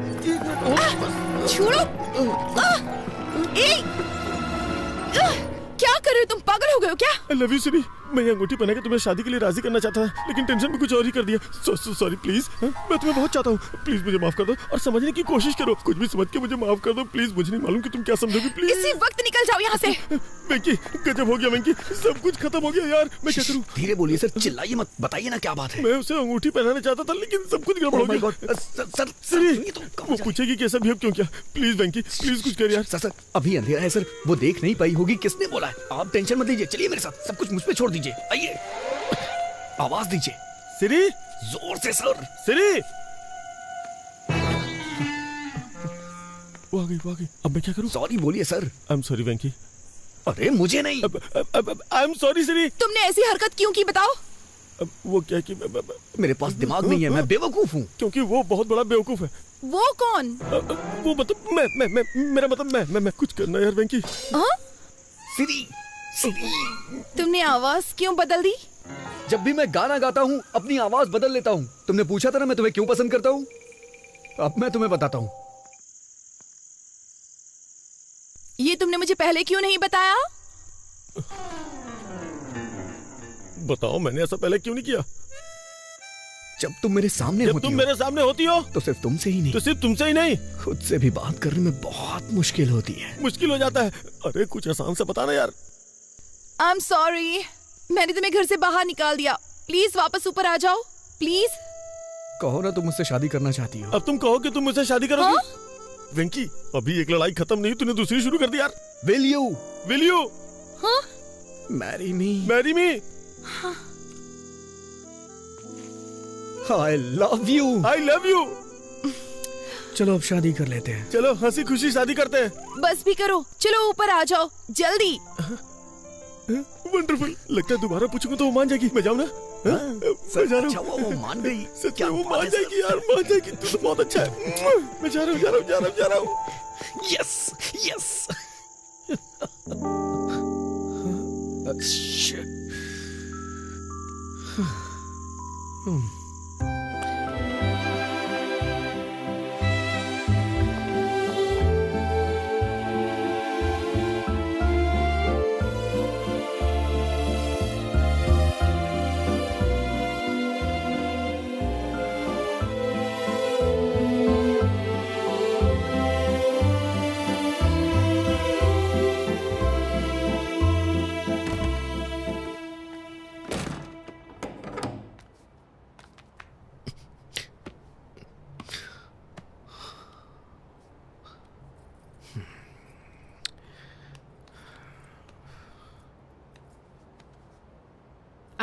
छोड़ो। क्या कर रहे हो तुम? पागल हो गए हो क्या? I love you सिरी। मैं ये अंगूठी पहना के तुम्हें शादी के लिए राजी करना चाहता था, लेकिन टेंशन में कुछ और ही कर दिया। Sorry please. मैं तुम्हें बहुत चाहता हूँ, प्लीज मुझे माफ कर दो और समझने की कोशिश करो। कुछ भी समझ के मुझे माफ कर दो प्लीज। मुझे नहीं मालूम कि तुम क्या समझोगी। प्लीज इसी वक्त निकल जाओ यहाँ से। वेंकी, गजब हो गया वेंकी, सब कुछ खत्म हो गया यार। मैं क्या करूँ? धीरे बोलिए सर, चिल्लाइए मत, बताइए ना क्या बात है। मैं उसे अंगूठी पहनाना चाहता था, लेकिन सब कुछ गड़बड़ हो गया। सर वो पूछेगी कैसा बिहेव क्यों किया। प्लीज वेंकी, प्लीज कुछ कर यार। सर अभी अंधेरा है सर, वो देख नहीं पाई होगी। किसने बोला है? आप टेंशन मत लीजिए, चलिए मेरे साथ। सब कुछ मुझ पे छोड़ दीजिए। आइए, आवाज दीजिए। सिरी, जोर से सर। सिरी, वो आ गई। अब मैं क्या करूं? सॉरी बोलिए सर। आई एम सॉरी वेंकी। अरे मुझे नहीं। आई एम सॉरी सिरी। तुमने ऐसी हरकत क्यों की बताओ? वो क्या कि मेरे पास दिमाग नहीं है, मैं बेवकूफ हूँ। क्योंकि वो बहुत बड़ा बेवकूफ है। वो कौन? वो मतलब मैं मेरा मतलब मैं कुछ करना यार वेंकी। सिरी, तुमने आवाज क्यों बदल दी? जब भी मैं गाना गाता हूँ अपनी आवाज बदल लेता हूँ। तुमने पूछा था ना मैं तुम्हें क्यों पसंद करता हूँ। अब मैं तुम्हें बताता हूँ। ये तुमने मुझे पहले क्यों नहीं बताया? बताओ, मैंने ऐसा पहले क्यों नहीं किया? जब तुम मेरे सामने जब तुम मेरे सामने होती हो तो सिर्फ तुमसे ही नहीं, तो सिर्फ तुमसे ही नहीं, खुद से भी बात करने में बहुत मुश्किल होती है। मुश्किल हो जाता है। अरे कुछ आसान से बताना यार। आई एम सॉरी, मैंने तुम्हें घर से बाहर निकाल दिया। प्लीज वापस ऊपर आ जाओ प्लीज। कहो ना तुम मुझसे शादी करना चाहती हो। अब तुम कहो कि तुम मुझसे शादी करोगी। वेंकी, अभी एक लड़ाई खत्म नहीं, तूने दूसरी शुरू कर दी यार। Will you marry me. I love you। चलो अब शादी कर लेते हैं। चलो हंसी खुशी शादी करते हैं। बस भी करो, चलो ऊपर आ जाओ जल्दी। वंडरफुल। लगता है दोबारा पूछूंगा तो वो मान जाएगी। मैं जाऊँ ना? मैं जा रहा हूँ। वो मान गई। क्या वो मान जाएगी यार? मान जाएगी। तू तो बहुत अच्छा है। मैं जा रहा हूँ। यस।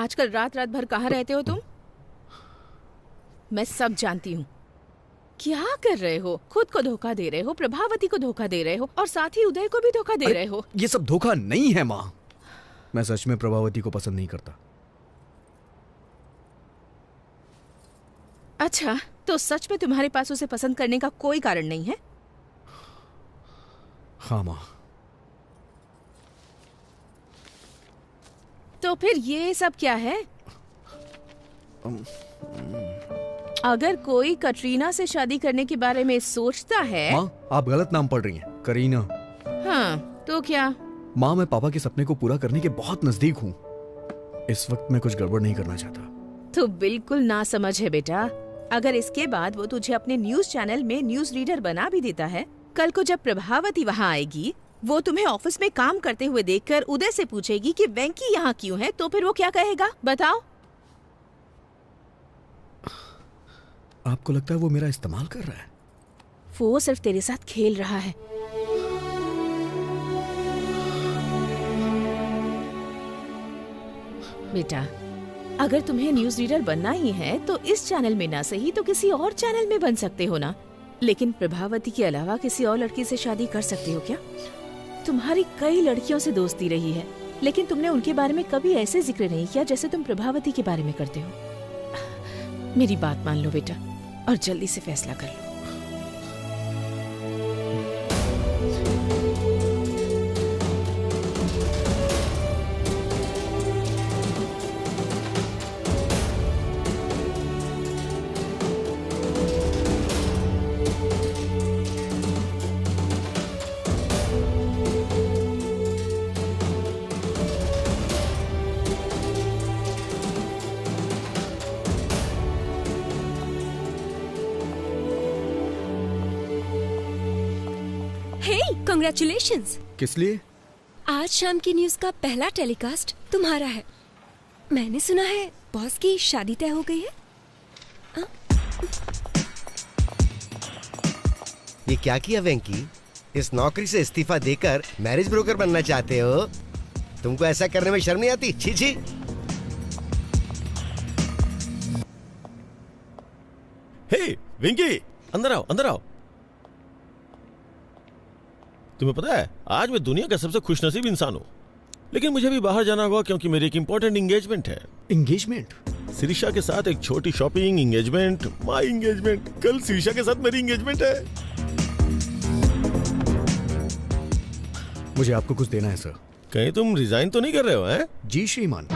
आजकल रात रात भर कहाँ रहते हो तुम? मैं सब जानती हूँ। क्या कर रहे हो? खुद को धोखा दे रहे हो, प्रभावती को धोखा दे रहे हो और साथ ही उदय को भी धोखा दे रहे हो। ये सब धोखा नहीं है माँ। मैं सच में प्रभावती को पसंद नहीं करता। अच्छा, तो सच में तुम्हारे पास उसे पसंद करने का कोई कारण नहीं है? हाँ माँ। तो फिर ये सब क्या है? अगर कोई कटरीना से शादी करने के बारे में सोचता है। माँ, आप गलत नाम पढ़ रही हैं। करीना। हाँ, तो क्या? माँ, मैं पापा के सपने को पूरा करने के बहुत नजदीक हूँ। इस वक्त मैं कुछ गड़बड़ नहीं करना चाहता। तो बिल्कुल ना समझ है बेटा। अगर इसके बाद वो तुझे अपने न्यूज चैनल में न्यूज रीडर बना भी देता है, कल को जब प्रभावती वहाँ आएगी, वो तुम्हें ऑफिस में काम करते हुए देखकर उदय से पूछेगी कि वेंकी यहाँ क्यों है, तो फिर वो क्या कहेगा बताओ? आपको लगता है वो मेरा इस्तेमाल कर रहा है? वो सिर्फ तेरे साथ खेल रहा है। बेटा, अगर तुम्हें न्यूज रीडर बनना ही है तो इस चैनल में ना सही तो किसी और चैनल में बन सकते हो ना। लेकिन प्रभावती के अलावा किसी और लड़की से शादी कर सकते हो क्या? तुम्हारी कई लड़कियों से दोस्ती रही है, लेकिन तुमने उनके बारे में कभी ऐसे जिक्र नहीं किया जैसे तुम प्रभावती के बारे में करते हो। मेरी बात मान लो बेटा और जल्दी से फैसला कर लो। कांग्रेचुलेशंस। किस लिए? आज शाम की न्यूज का पहला टेलीकास्ट तुम्हारा है। मैंने सुना है बॉस की शादी तय हो गई है। ये क्या किया वेंकी? इस नौकरी से इस्तीफा देकर मैरिज ब्रोकर बनना चाहते हो? तुमको ऐसा करने में शर्म नहीं आती? छी छी। हे वेंकी, अंदर आओ, अंदर आओ। तुम्हें पता है आज मैं दुनिया का सबसे खुशनसीब इंसान हूँ, लेकिन मुझे भी बाहर जाना होगा क्योंकि मेरी एक इंपॉर्टेंट एंगेजमेंट है। एंगेजमेंट? शिरीषा के साथ एक छोटी शॉपिंग, एंगेजमेंट, माय एंगेजमेंट। कल शिरीषा के साथ मेरी एंगेजमेंट है। मुझे आपको कुछ देना है सर। कहीं तुम रिजाइन तो नहीं कर रहे हो? हैं? जी श्रीमान।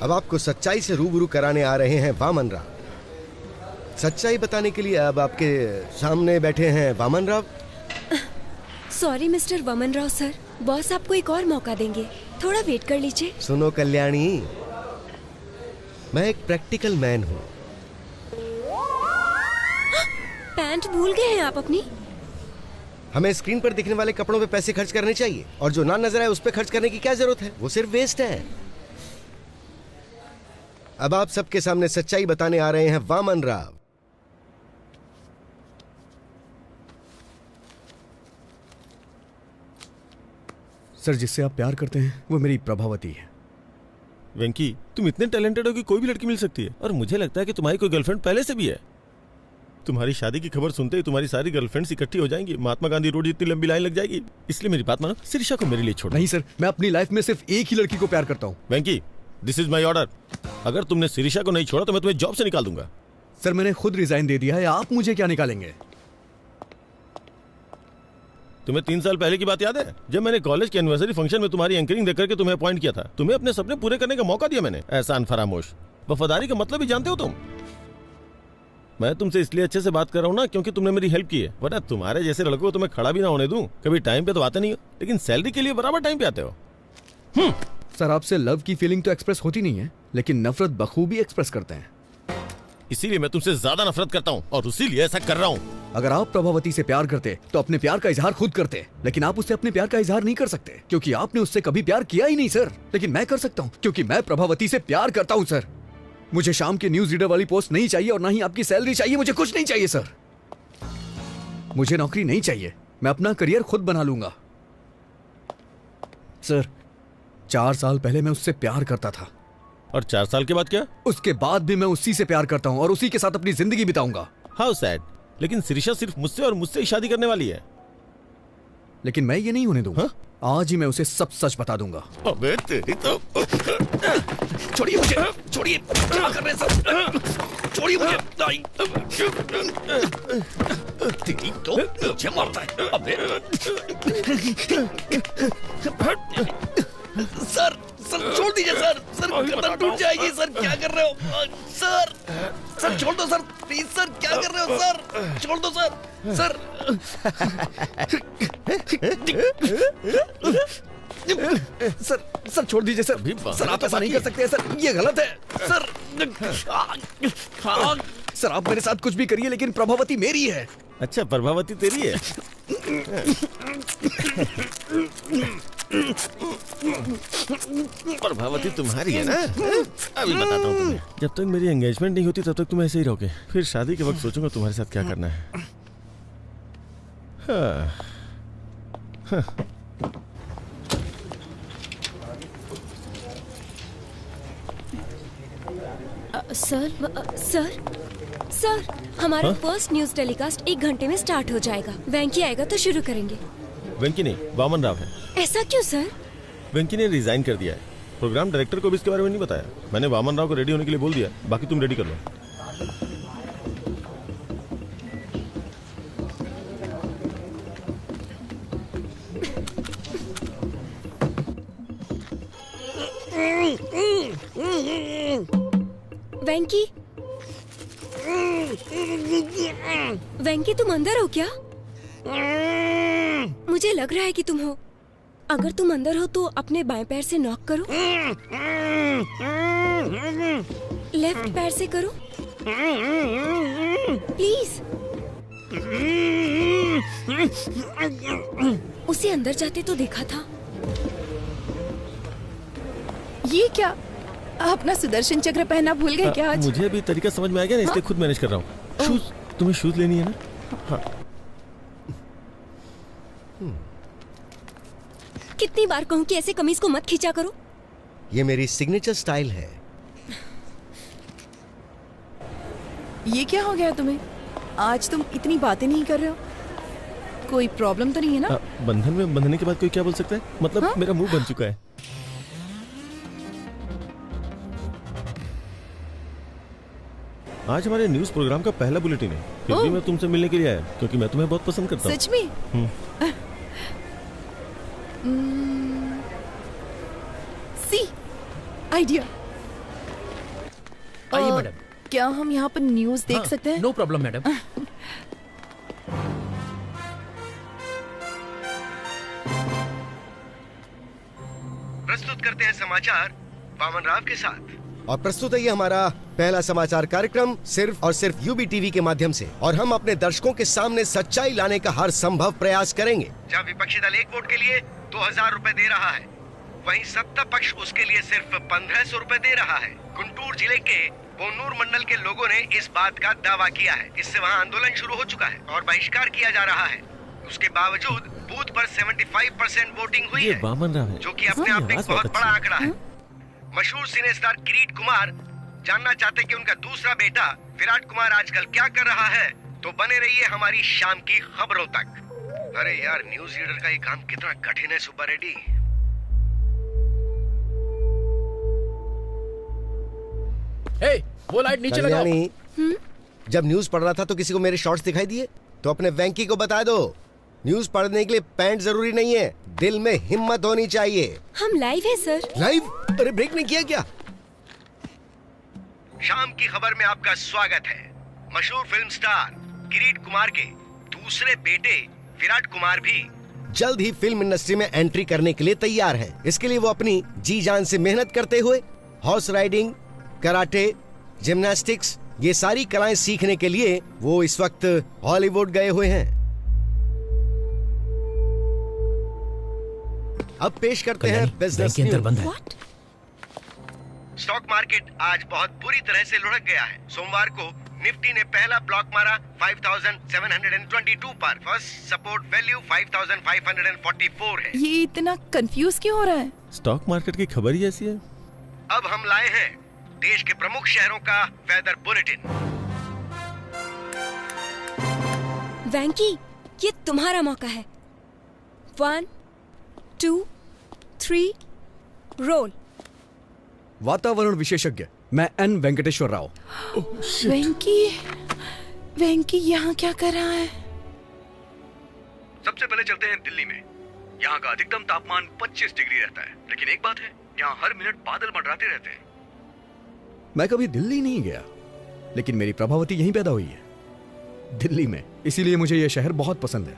अब आपको सच्चाई से रूबरू कराने आ रहे हैं वामन राव। सच्चाई बताने के लिए अब आपके सामने बैठे हैं Vaman Rao. Sorry mister Vaman Rao sir, boss आपको एक और मौका देंगे, थोड़ा वेट कर लीजिए। सुनो कल्याणी, मैं एक प्रैक्टिकल मैन हूँ। पैंट भूल गए हैं आप अपनी? हमें स्क्रीन पर दिखने वाले कपड़ों पे पैसे खर्च करने चाहिए और जो ना नजर आए उस पे खर्च करने की क्या जरूरत है? वो सिर्फ वेस्ट है। अब आप सबके सामने सच्चाई बताने आ रहे हैं वामन राव। सर, जिससे आप प्यार करते हैं वो मेरी प्रभावती है। वेंकी, तुम इतने टैलेंटेड हो कि कोई भी लड़की मिल सकती है, और मुझे लगता है कि तुम्हारी कोई गर्लफ्रेंड पहले से भी है। तुम्हारी शादी की खबर सुनते ही तुम्हारी सारी गर्लफ्रेंड्स इकट्ठी हो जाएंगी, महात्मा गांधी रोड जितनी लंबी लाइन लग जाएगी। इसलिए मेरी बात मानो, शिरीषा को मेरे लिए छोड़ो। नहीं सर, मैं अपनी लाइफ में सिर्फ एक ही लड़की को प्यार करता हूँ। वेंकी, दिस इज माई ऑर्डर। अगर तुमने शिरीषा को नहीं छोड़ा तो मैं तुम्हें जॉब से निकाल दूंगा। सर, मैंने खुद रिजाइन दे दिया है, आप मुझे क्या निकालेंगे? तुम्हें 3 साल पहले की बात याद है, जब मैंने कॉलेज के एनिवर्सरी फंक्शन में तुम्हारी एंकरिंग देकर के तुम्हें अपॉइंट किया था? तुम्हें अपने सपने पूरे करने का मौका दिया मैंने। एहसान फरामोश। वफादारी का मतलब ही जानते हो तुम? मैं तुमसे इसलिए अच्छे से बात कर रहा हूँ ना क्योंकि तुमने मेरी हेल्प की है, वरना तुम्हारे जैसे लड़कों को तुम्हें खड़ा भी ना होने दूं। कभी टाइम पे तो आते नहीं हो, लेकिन सैलरी के लिए बराबर टाइम पे आते हो। सर, आपसे लव की फीलिंग तो एक्सप्रेस होती नहीं है, लेकिन नफरत बखूबी एक्सप्रेस करते हैं। इसीलिए मैं तुमसे ज्यादा नफरत करता हूँ और इसीलिए ऐसा कर रहा हूँ। अगर आप प्रभावती से प्यार करते तो अपने प्यार का इजहार खुद करते, लेकिन आप उससे अपने प्यार का इजहार नहीं कर सकते क्योंकि आपने उससे कभी प्यार किया ही नहीं सर। लेकिन मैं कर सकता हूँ क्योंकि मैं प्रभावती से प्यार करता हूँ सर। मुझे शाम के न्यूज रीडर वाली पोस्ट नहीं चाहिए और ना ही आपकी सैलरी चाहिए। मुझे कुछ नहीं चाहिए सर। मुझे नौकरी नहीं चाहिए। मैं अपना करियर खुद बना लूंगा। सर 4 साल पहले मैं उससे प्यार करता था। और 4 साल के बाद क्या? उसके बाद भी मैं उसी से प्यार करता हूँ और उसी के साथ अपनी जिंदगी बिताऊंगा। How sad. लेकिन शिरीषा सिर्फ मुझसे और मुझसे ही शादी करने वाली है। लेकिन मैं ये नहीं होने दूंगा। आज ही मैं उसे सब सच बता दूंगा। अबे तेरी तो। छोड़िए मुझे, छोड़िए। क्या कर रहे हैं सब? छोड़िए मुझे। तेरी तो मुझे मारता है। अबे सर, सर छोड़ दीजिए सर। सर गर्दन टूट जाएगी सर। क्या कर रहे हो सर? सर छोड़ दो सर प्लीज। सर क्या कर रहे हो सर? छोड़ दो सर। सर सर सर छोड़ दीजिए सर। सर आप ऐसा नहीं कर सकते सर, ये गलत है सर। सर आप मेरे साथ कुछ भी करिए लेकिन प्रभावती मेरी है। अच्छा प्रभावती तेरी है। प्रभावती तुम्हारी है ना? अभी बताता हूँ तुम्हें। जब तक मेरी एंगेजमेंट नहीं होती तब तक तुम ऐसे ही रहोगे। फिर शादी के वक्त सोचूंगा तुम्हारे साथ क्या करना है। सर सर हमारा फर्स्ट न्यूज टेलीकास्ट 1 घंटे में स्टार्ट हो जाएगा। वेंकी आएगा तो शुरू करेंगे। वेंकी नहीं, वामन राव है। ऐसा क्यों सर? वेंकी ने रिजाइन कर दिया है। प्रोग्राम डायरेक्टर को भी इसके बारे में नहीं बताया। मैंने वामन राव को रेडी होने के लिए बोल दिया, बाकी तुम रेडी कर लो। वेंकी, वेंकी तुम अंदर हो क्या? मुझे लग रहा है कि तुम हो। अगर तुम अंदर हो तो अपने बाएं पैर से नॉक करो। लेफ्ट पैर से करो प्लीज। उसे अंदर जाते तो देखा था। ये क्या? अपना सुदर्शन चक्र पहना भूल गए क्या आज? मुझे अभी तरीका समझ में आ गया ना, इसलिए खुद मैनेज कर रहा हूँ। शूज, तुम्हें शूज लेनी है ना? हाँ। कितनी बार कहूँ कि ऐसे कमीज को मत खींचा करो। ये मेरी सिग्नेचर स्टाइल है। ये क्या हो गया तुम्हें? आज तुम इतनी बातें नहीं कर रहे हो। कोई प्रॉब्लम तो नहीं है ना? बंधन में बंधने के बाद कोई क्या बोल सकता है? मतलब मेरा मुंह बन चुका है। आज हमारे न्यूज प्रोग्राम का पहला बुलेटिन है। फिर भी मैं तुमसे मिलने के लिए आया क्योंकि मैं तुम्हें बहुत पसंद करता हूँ। सच में? सी आइडिया। आइए मैडम। क्या हम यहाँ पर न्यूज देख सकते हैं? No problem madam. प्रस्तुत करते हैं समाचार वामन राव के साथ। और प्रस्तुत है ये हमारा पहला समाचार कार्यक्रम सिर्फ और सिर्फ यूबी टीवी के माध्यम से। और हम अपने दर्शकों के सामने सच्चाई लाने का हर संभव प्रयास करेंगे। जहाँ विपक्षी दल 1 वोट के लिए 2000 रुपए दे रहा है, वहीं सत्ता पक्ष उसके लिए सिर्फ 1500 रुपए दे रहा है। गुंटूर जिले के बोनूर मंडल के लोगों ने इस बात का दावा किया है। इससे वहाँ आंदोलन शुरू हो चुका है और बहिष्कार किया जा रहा है। उसके बावजूद बूथ पर 75% वोटिंग हुई है, जो कि अपने आप में बहुत बड़ा आंकड़ा है। मशहूर सिने स्टार किरीट कुमार जानना चाहते कि उनका दूसरा बेटा विराट कुमार आजकल क्या कर रहा है, तो बने रहिए हमारी शाम की खबरों तक। अरे यार, न्यूज रीडर का ये काम कितना कठिन है सुपर रेड्डी। वो लाइट नीचे लगाओ। जब न्यूज पढ़ रहा था तो किसी को मेरे शॉर्ट्स दिखाई दिए, तो अपने वेंकी को बता दो, न्यूज पढ़ने के लिए पैंट जरूरी नहीं है, दिल में हिम्मत होनी चाहिए। हम लाइव है सर। लाइव? अरे ब्रेक नहीं किया क्या? शाम की खबर में आपका स्वागत है। मशहूर फिल्म स्टार किरीट कुमार के दूसरे बेटे विराट कुमार भी जल्द ही फिल्म इंडस्ट्री में एंट्री करने के लिए तैयार है। इसके लिए वो अपनी जी जान से मेहनत करते हुए हॉर्स राइडिंग, कराटे, जिम्नास्टिक्स, ये सारी कलाएं सीखने के लिए वो इस वक्त हॉलीवुड गए हुए हैं। अब पेश करते हैं बिजनेस न्यूज। स्टॉक मार्केट आज बहुत बुरी तरह से लुढ़क गया है। सोमवार को निफ्टी ने पहला ब्लॉक मारा 5,722 पर। फर्स्ट सपोर्ट वैल्यू 5,544 है। ये इतना कंफ्यूज क्यों हो रहा है? स्टॉक मार्केट की खबर ही ऐसी है। अब हम लाए हैं देश के प्रमुख शहरों का वेदर बुलेटिन। वैंकी, ये तुम्हारा मौका है। 1, 2, 3, रोल। वातावरण विशेषज्ञ मैं एन वेंकटेश्वर राव। वेंकी यहाँ क्या कर रहा है? सबसे पहले चलते हैं दिल्ली में। यहाँ का अधिकतम तापमान 25 डिग्री रहता है, लेकिन एक बात है, यहाँ हर मिनट बादल मंडराते रहते हैं। मैं कभी दिल्ली नहीं गया, लेकिन मेरी प्रभावती यहीं पैदा हुई है, दिल्ली में। इसीलिए मुझे यह शहर बहुत पसंद है।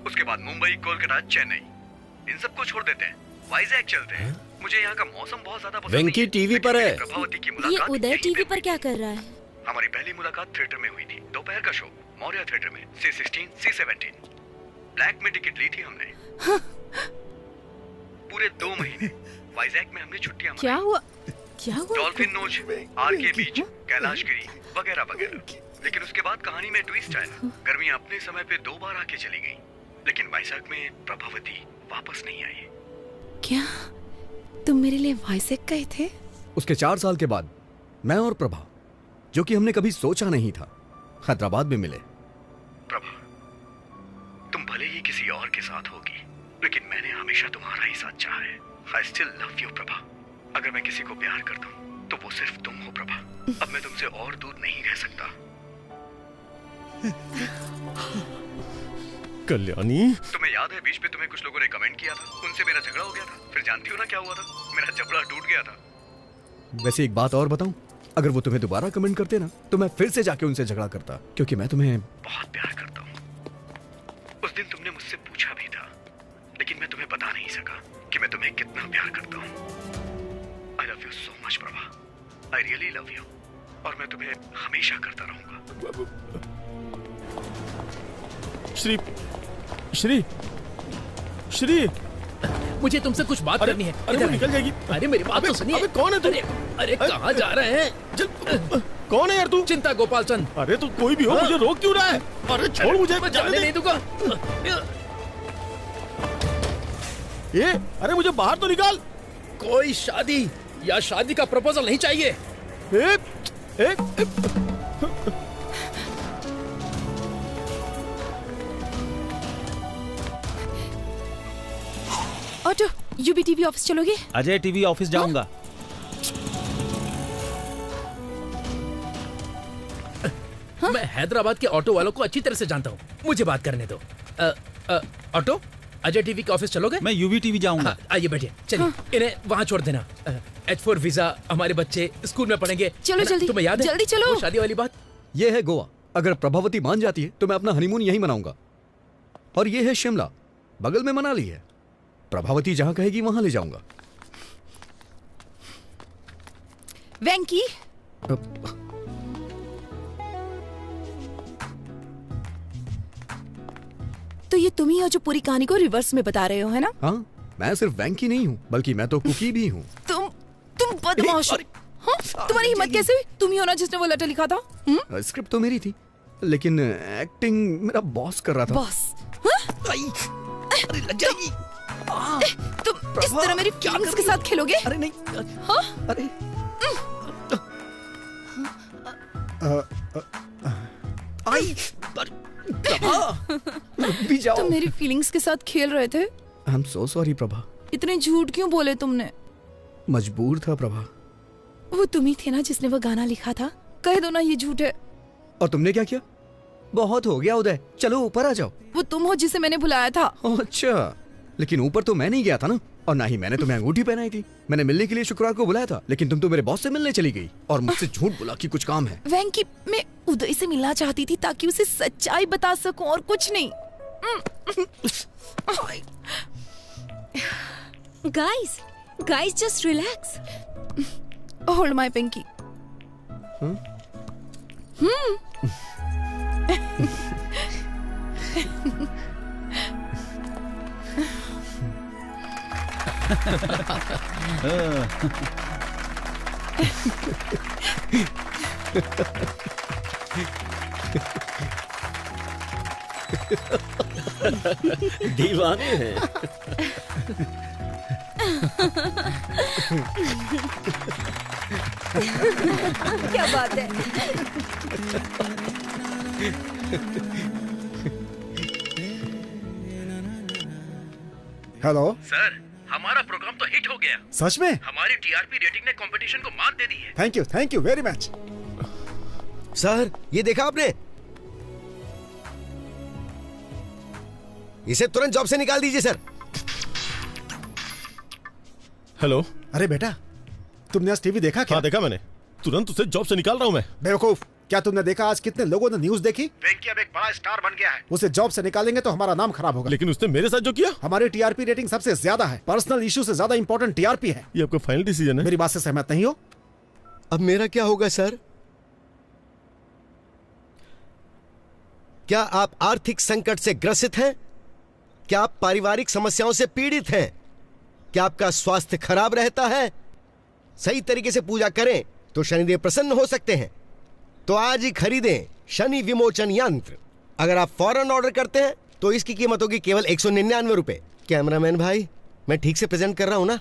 उसके बाद मुंबई, कोलकाता, चेन्नई, इन सबको छोड़ देते हैं, वाइजैक चलते हैं। मुझे यहाँ का मौसम बहुत ज्यादा पसंद वेंकी नहीं है, टीवी पर है। प्रभावती की ये मुलाकात उदय यहीं टीवी पे पर क्या कर रहा है? हमारी पहली मुलाकात थिएटर में हुई थी। दोपहर का शो मौर्य थिएटर में, C16, C17। ब्लैक में टिकट ली थी हमने। पूरे 2 महीने वाइजैक में हमने छुट्टियां क्या हुआ? क्या हुआ? डॉल्फिन नोच, आरके बीच, कैलाशगिरी वगैरह वगैरह। लेकिन उसके बाद कहानी में ट्विस्ट आया। गर्मियां अपने समय पे 2 बार आके चली गईं, लेकिन वाइजैक में प्रभावती वापस नहीं आई। क्या तुम मेरे लिए वाइजैक गए थे? उसके 4 साल के बाद मैं और प्रभा, जो कि हमने कभी सोचा नहीं था, हैदराबाद में मिले। प्रभा, तुम भले ही किसी और के साथ होगी, लेकिन मैंने हमेशा तुम्हारा ही साथ चाहा है। I still love you, Prabha. अगर मैं किसी को प्यार करता हूँ तो वो सिर्फ तुम हो प्रभा। अब मैं तुमसे और दूर नहीं रह सकता। कल्याणी, तुम्हें याद है बीच पे तुम्हें कुछ लोगों ने कमेंट किया था, उनसे मेरा झगड़ा हो गया था। फिर जानती हो ना क्या हुआ था? मेरा जबड़ा टूट गया था। वैसे एक बात और बताऊं, अगर वो तुम्हें दोबारा कमेंट करते ना, तो मैं फिर से जाके उनसे झगड़ा करता, क्योंकि मैं तुम्हें बहुत प्यार करता हूँ। उस दिन तुमने मुझसे पूछा भी था, लेकिन मैं तुम्हें बता नहीं सका कि मैं तुम्हें कितना प्यार करता हूँ। I love you so much, Prabha. I really love you। और मैं तुम्हें हमेशा करता रहूंगा। श्री श्री श्री, मुझे तुमसे कुछ बात करनी है। अरे वो निकल जाएगी। अरे मेरी बात तो सुनिए। अबे कौन है तू? अरे कहाँ जा रहे हैं? कौन है यार तू? चिंता गोपाल चंद। अरे तू कोई भी हो, मुझे रोक क्यों रहा है? अरे छोड़ मुझे, मैं जाने नहीं दूंगा। ये अरे मुझे बाहर तो निकाल। कोई शादी या शादी का प्रपोजल नहीं चाहिए। ऑटो, यूबी टीवी ऑफिस चलोगे? अजय टीवी ऑफिस जाऊंगा। मैं हैदराबाद के ऑटो वालों को अच्छी तरह से जानता हूँ, मुझे बात करने दो। ऑटो, अजय टीवी के ऑफिस चलोगे? मैं यूवी टीवी जाऊंगा। आइए बैठिए, चलिए। इन्हें वहाँ छोड़ देना। H4 वीजा, हमारे बच्चे स्कूल में पढ़ेंगे। चलो जल्दी, तुम्हें याद है जल्दी चलो। वो शादी वाली बात? ये है गोवा। अगर प्रभावती मान जाती है तो मैं अपना हनीमून यहीं मनाऊंगा। और ये है शिमला, बगल में मनाली है। प्रभावती जहां कहेगी वहां ले जाऊंगा। वेंकी, तो ये तुम ही हो जो पूरी कहानी को रिवर्स में बता रहे हो, है ना? हाँ, मैं सिर्फ वेंकी नहीं हूँ, बल्कि मैं तो कुकी भी हूँ। तुम बदमाश हो। हाँ? तुम्हारी हिम्मत कैसे हुई? तुम ही हो ना जिसने वो लेटर लिखा था? स्क्रिप्ट तो मेरी थी, लेकिन एक्टिंग मेरा बॉस कर रहा था। बॉस? अरे लग जाएगी। तुम इस तरह मेरी फीलिंग्स के साथ खेलोगे? अरे नहीं। हाँ? अरे भी जाओ। तुम मेरी फीलिंग्स के साथ खेल रहे थे। I'm so sorry Prabha. इतने झूठ क्यों बोले तुमने? मजबूर था प्रभा। वो तुम ही थे ना जिसने वो गाना लिखा था? कह दो ना ये झूठ है। और तुमने क्या किया? बहुत हो गया उदय, चलो ऊपर आ जाओ। वो तुम हो जिसे मैंने बुलाया था। अच्छा, लेकिन ऊपर तो मैं नहीं गया था ना, और ना ही मैंने तुम्हें अंगूठी पहनाई थी। मैंने मिलने के लिए शुक्रवार को बुलाया था, लेकिन तुम तो मेरे बॉस से मिलने चली गई और मुझसे झूठ बोला कि कुछ काम है। वेंकी, मैं उदय से मिलना चाहती थी ताकि उसे सच्चाई बता सकूं और कुछ नहीं। Guys just relax. Hold my Pinky. दीवाने हैं। क्या बात है। हेलो सर, हमारा प्रोग्राम तो हिट हो गया। सच में? हमारी टीआरपी रेटिंग ने कंपटीशन को मात दे दी है। Thank you very much. Sir, ये देखा आपने? इसे तुरंत जॉब से निकाल दीजिए सर। हेलो। अरे बेटा, तुमने आज टीवी देखा क्या? हाँ देखा मैंने, तुरंत उसे जॉब से निकाल रहा हूँ मैं। बेवकूफ, क्या तुमने देखा आज कितने लोगों ने न्यूज देखी? वेंकी अब एक बड़ा स्टार बन गया है। उसे जॉब से निकालेंगे तो हमारा नाम खराब होगा। लेकिन उसने मेरे साथ जो किया। हमारी टीआरपी रेटिंग सबसे ज्यादा है, पर्सनल इशू से ज्यादा इंपॉर्टेंट टीआरपी है। ये आपका फाइनल डिसीजन है? मेरी बात से सहमत नहीं हो? अब मेरा क्या होगा सर? क्या आप आर्थिक संकट से ग्रसित हैं? क्या आप पारिवारिक समस्याओं से पीड़ित हैं? क्या आपका स्वास्थ्य खराब रहता है? सही तरीके से पूजा करें तो शनिदेव प्रसन्न हो सकते हैं। तो आज ही खरीदें शनि विमोचन यंत्र। अगर आप फौरन ऑर्डर करते हैं तो इसकी कीमत होगी केवल 199 रुपए। कैमरामैन भाई, मैं ठीक से प्रेजेंट कर रहा हूं ना?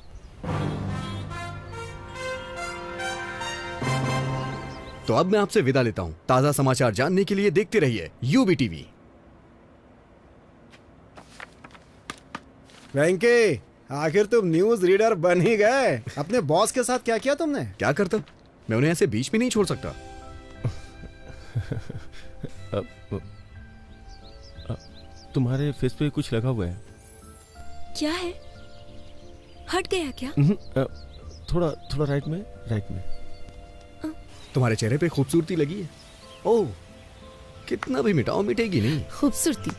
तो अब मैं आपसे विदा लेता हूं। ताजा समाचार जानने के लिए देखते रहिए यूबी टीवी। वेंकी, आखिर तुम न्यूज रीडर बन ही गए। अपने बॉस के साथ क्या किया तुमने? क्या करता, मैं उन्हें ऐसे बीच में नहीं छोड़ सकता। तुम्हारे फेस पे कुछ लगा हुआ है। क्या है? हट गया क्या? थोड़ा थोड़ा राइट में। तुम्हारे चेहरे पे खूबसूरती लगी है। ओह, कितना भी मिटाओ मिटेगी नहीं। खूबसूरती?